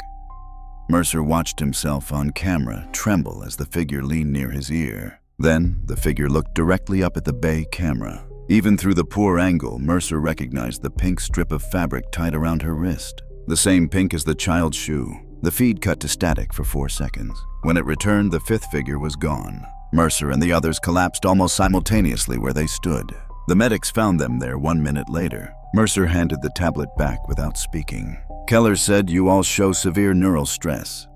Mercer watched himself on camera tremble as the figure leaned near his ear. Then, the figure looked directly up at the bay camera. Even through the poor angle, Mercer recognized the pink strip of fabric tied around her wrist. The same pink as the child's shoe. The feed cut to static for 4 seconds. When it returned, the fifth figure was gone. Mercer and the others collapsed almost simultaneously where they stood. The medics found them there 1 minute later. Mercer handed the tablet back without speaking. Keller said, "You all show severe neural stress.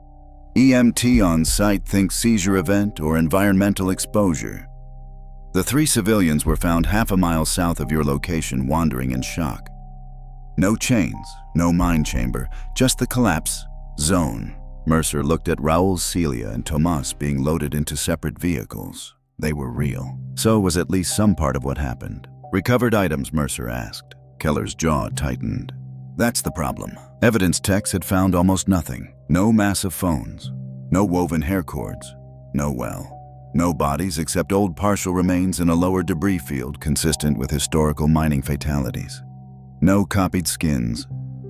EMT on site thinks seizure event or environmental exposure. The 3 civilians were found half a mile south of your location, wandering in shock. No chains, no mine chamber, just the collapse zone." Mercer looked at Raul, Celia, and Tomas being loaded into separate vehicles. They were real. So was at least some part of what happened. "Recovered items?" Mercer asked. Keller's jaw tightened. "That's the problem. Evidence techs had found almost nothing. No massive phones. No woven hair cords. No well. No bodies except old partial remains in a lower debris field consistent with historical mining fatalities. No copied skins.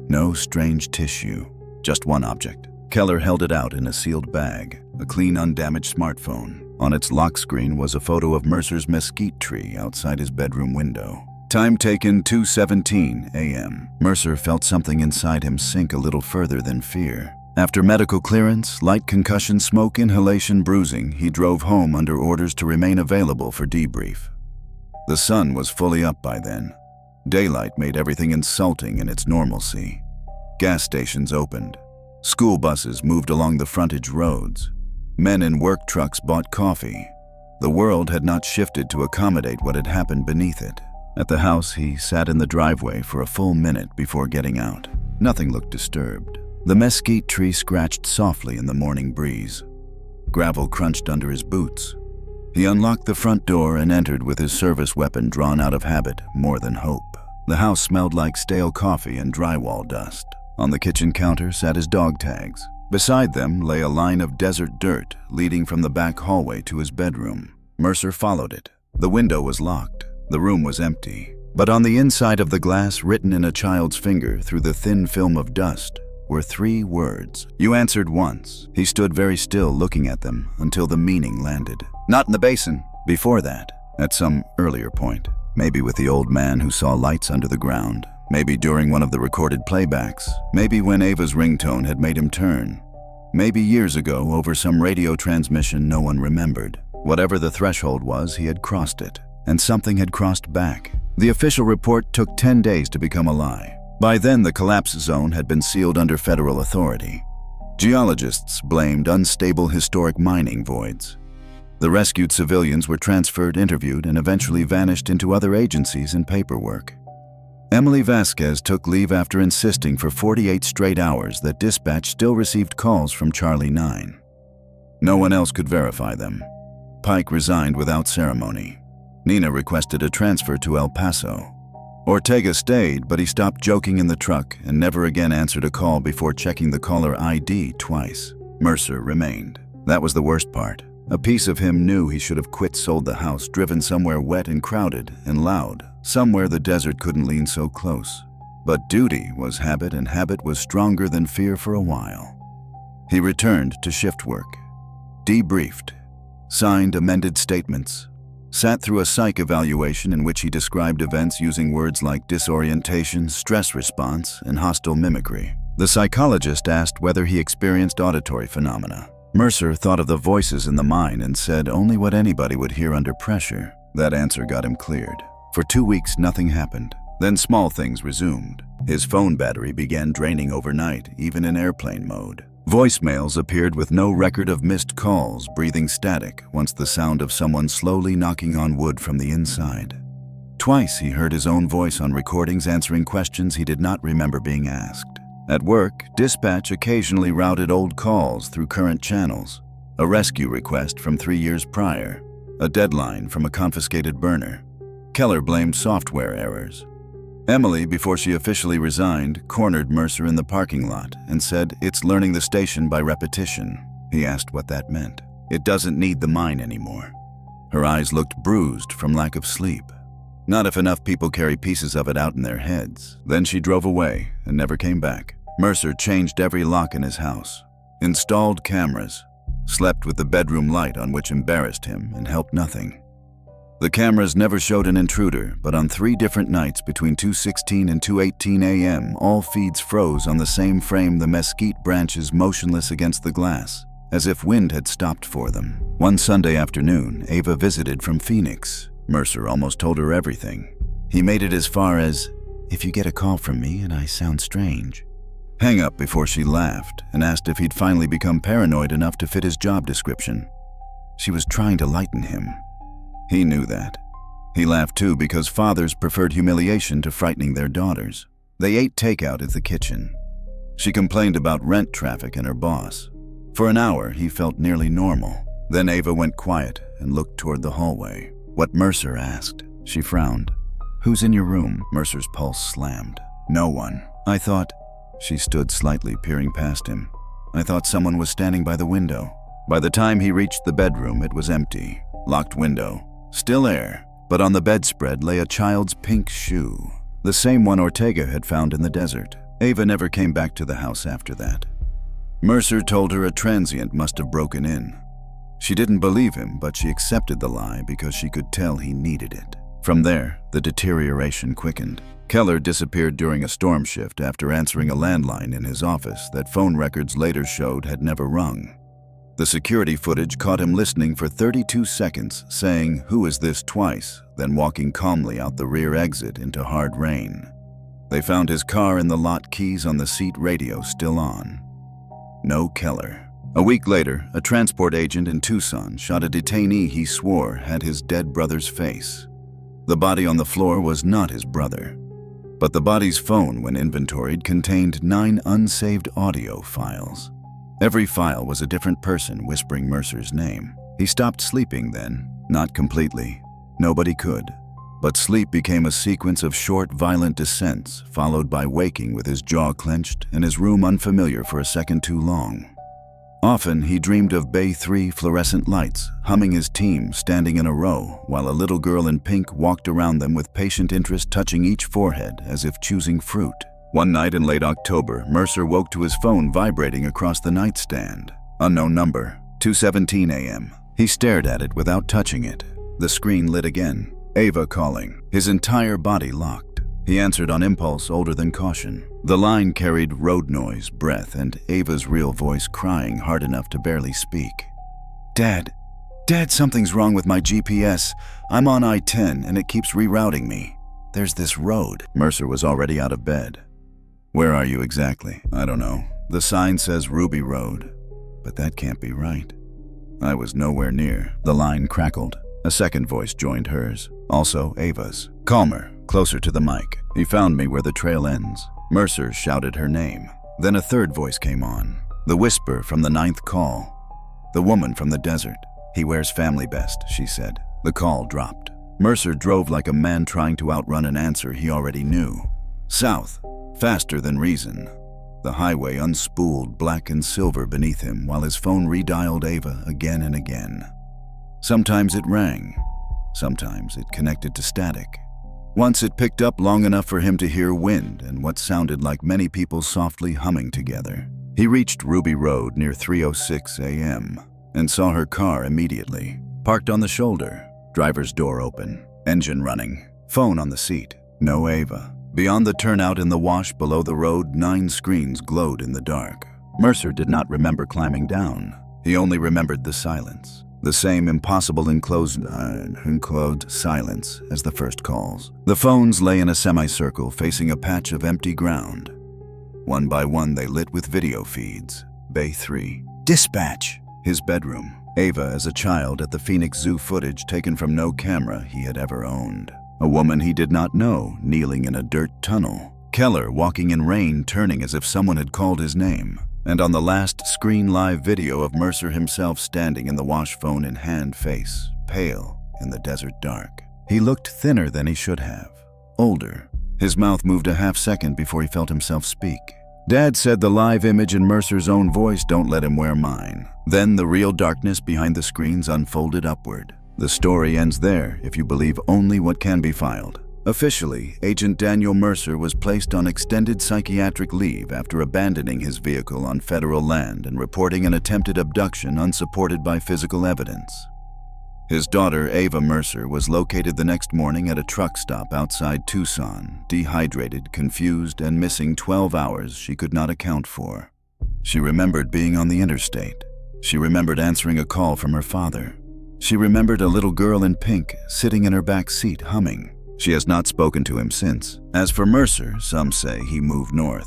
No strange tissue. Just one object." Keller held it out in a sealed bag, a clean, undamaged smartphone. On its lock screen was a photo of Mercer's mesquite tree outside his bedroom window. Time taken 2:17 a.m. Mercer felt something inside him sink a little further than fear. After medical clearance, light concussion, smoke inhalation, bruising, he drove home under orders to remain available for debrief. The sun was fully up by then. Daylight made everything insulting in its normalcy. Gas stations opened. School buses moved along the frontage roads. Men in work trucks bought coffee. The world had not shifted to accommodate what had happened beneath it. At the house, he sat in the driveway for a full minute before getting out. Nothing looked disturbed. The mesquite tree scratched softly in the morning breeze. Gravel crunched under his boots. He unlocked the front door and entered with his service weapon drawn out of habit more than hope. The house smelled like stale coffee and drywall dust. On the kitchen counter sat his dog tags. Beside them lay a line of desert dirt leading from the back hallway to his bedroom. Mercer followed it. The window was locked. The room was empty. But on the inside of the glass, written in a child's finger through the thin film of dust, were 3 words. "You answered once." He stood very still looking at them until the meaning landed. "Not in the basin." Before that, at some earlier point, maybe with the old man who saw lights under the ground, maybe during one of the recorded playbacks, maybe when Ava's ringtone had made him turn, maybe years ago over some radio transmission no one remembered. Whatever the threshold was, he had crossed it, and something had crossed back. The official report took 10 days to become a lie. By then, the collapse zone had been sealed under federal authority. Geologists blamed unstable historic mining voids. The rescued civilians were transferred, interviewed, and eventually vanished into other agencies and paperwork. Emily Vasquez took leave after insisting for 48 straight hours that dispatch still received calls from Charlie 9. No one else could verify them. Pike resigned without ceremony. Nina requested a transfer to El Paso. Ortega stayed, but he stopped joking in the truck and never again answered a call before checking the caller ID twice. Mercer remained. That was the worst part. A piece of him knew he should have quit, sold the house, driven somewhere wet and crowded and loud, somewhere the desert couldn't lean so close. But duty was habit, and habit was stronger than fear for a while. He returned to shift work, debriefed, signed amended statements, sat through a psych evaluation in which he described events using words like disorientation, stress response, and hostile mimicry. The psychologist asked whether he experienced auditory phenomena. Mercer thought of the voices in the mine and said only what anybody would hear under pressure. That answer got him cleared. For 2 weeks, nothing happened. Then small things resumed. His phone battery began draining overnight, even in airplane mode. Voicemails appeared with no record of missed calls, breathing static once the sound of someone slowly knocking on wood from the inside. Twice he heard his own voice on recordings answering questions he did not remember being asked. At work, dispatch occasionally routed old calls through current channels. A rescue request from 3 years prior. A deadline from a confiscated burner. Keller blamed software errors. Emily, before she officially resigned, cornered Mercer in the parking lot and said, "It's learning the station by repetition." He asked what that meant. "It doesn't need the mine anymore." Her eyes looked bruised from lack of sleep. Not if enough people carry pieces of it out in their heads. Then she drove away and never came back. Mercer changed every lock in his house, installed cameras, slept with the bedroom light on, which embarrassed him and helped nothing. The cameras never showed an intruder, but on 3 different nights between 2:16 and 2:18 a.m., all feeds froze on the same frame, the mesquite branches motionless against the glass, as if wind had stopped for them. One Sunday afternoon, Ava visited from Phoenix. Mercer almost told her everything. He made it as far as, "If you get a call from me and I sound strange." Hang up before she laughed and asked if he'd finally become paranoid enough to fit his job description. She was trying to lighten him. He knew that. He laughed too because fathers preferred humiliation to frightening their daughters. They ate takeout at the kitchen. She complained about rent traffic and her boss. For an hour, he felt nearly normal. Then Ava went quiet and looked toward the hallway. What Mercer asked. She frowned. "Who's in your room?" Mercer's pulse slammed. "No one. I thought..." She stood slightly, peering past him. "I thought someone was standing by the window." By the time he reached the bedroom, it was empty. Locked window. Still air, but on the bedspread lay a child's pink shoe. The same one Ortega had found in the desert. Ava never came back to the house after that. Mercer told her a transient must have broken in. She didn't believe him, but she accepted the lie because she could tell he needed it. From there, the deterioration quickened. Keller disappeared during a storm shift after answering a landline in his office that phone records later showed had never rung. The security footage caught him listening for 32 seconds, saying, "Who is this?" twice, then walking calmly out the rear exit into hard rain. They found his car in the lot, keys on the seat, radio still on. No Keller. A week later, a transport agent in Tucson shot a detainee he swore had his dead brother's face. The body on the floor was not his brother, but the body's phone, when inventoried, contained 9 unsaved audio files. Every file was a different person whispering Mercer's name. He stopped sleeping then, not completely. Nobody could. But sleep became a sequence of short, violent descents, followed by waking with his jaw clenched and his room unfamiliar for a second too long. Often he dreamed of Bay 3 fluorescent lights, humming his team standing in a row, while a little girl in pink walked around them with patient interest, touching each forehead as if choosing fruit. One night in late October, Mercer woke to his phone vibrating across the nightstand. Unknown number, 2:17 a.m. He stared at it without touching it. The screen lit again. Ava calling. His entire body locked. He answered on impulse, older than caution. The line carried road noise, breath, and Ava's real voice crying hard enough to barely speak. Dad, something's wrong with my GPS. I'm on I-10 and it keeps rerouting me. There's this road." Mercer was already out of bed. "Where are you exactly?" "I don't know. The sign says Ruby Road, but that can't be right." "I was nowhere near." The line crackled. A second voice joined hers, also Ava's. Calmer, closer to the mic. "He found me where the trail ends." Mercer shouted her name. Then a third voice came on. The whisper from the 9th call. The woman from the desert. "He wears family best," she said. The call dropped. Mercer drove like a man trying to outrun an answer he already knew. South, faster than reason. The highway unspooled black and silver beneath him while his phone redialed Ava again and again. Sometimes it rang. Sometimes it connected to static. Once it picked up long enough for him to hear wind and what sounded like many people softly humming together. He reached Ruby Road near 3:06 a.m. and saw her car immediately. Parked on the shoulder, driver's door open, engine running, phone on the seat. No Ava. Beyond the turnout in the wash below the road, 9 screens glowed in the dark. Mercer did not remember climbing down. He only remembered the silence. The same impossible enclosed silence as the first calls. The phones lay in a semicircle facing a patch of empty ground. One by one they lit with video feeds. Bay 3. Dispatch. His bedroom. Ava as a child at the Phoenix Zoo, footage taken from no camera he had ever owned. A woman he did not know kneeling in a dirt tunnel. Keller walking in rain, turning as if someone had called his name. And on the last screen live video of Mercer himself standing in the wash, phone in hand, face pale in the desert dark. He looked thinner than he should have. Older. His mouth moved a half second before he felt himself speak. Dad said the live image in Mercer's own voice, "Don't let him wear mine." Then the real darkness behind the screens unfolded upward. The story ends there if you believe only what can be filed. Officially, Agent Daniel Mercer was placed on extended psychiatric leave after abandoning his vehicle on federal land and reporting an attempted abduction unsupported by physical evidence. His daughter, Ava Mercer, was located the next morning at a truck stop outside Tucson, dehydrated, confused, and missing 12 hours she could not account for. She remembered being on the interstate. She remembered answering a call from her father. She remembered a little girl in pink sitting in her back seat humming. She has not spoken to him since. As for Mercer, some say he moved north.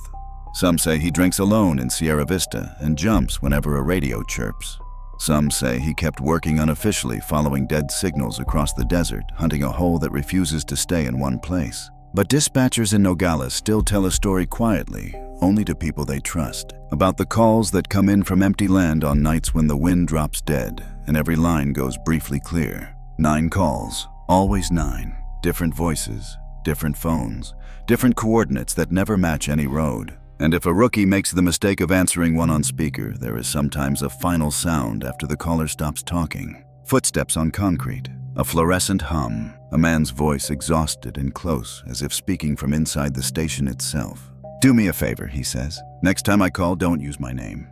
Some say he drinks alone in Sierra Vista and jumps whenever a radio chirps. Some say he kept working unofficially, following dead signals across the desert, hunting a hole that refuses to stay in one place. But dispatchers in Nogales still tell a story quietly, only to people they trust, about the calls that come in from empty land on nights when the wind drops dead and every line goes briefly clear. 9 calls, always 9. Different voices, different phones, different coordinates that never match any road. And if a rookie makes the mistake of answering one on speaker, there is sometimes a final sound after the caller stops talking. Footsteps on concrete, a fluorescent hum, a man's voice exhausted and close, as if speaking from inside the station itself. "Do me a favor," he says. "Next time I call, don't use my name.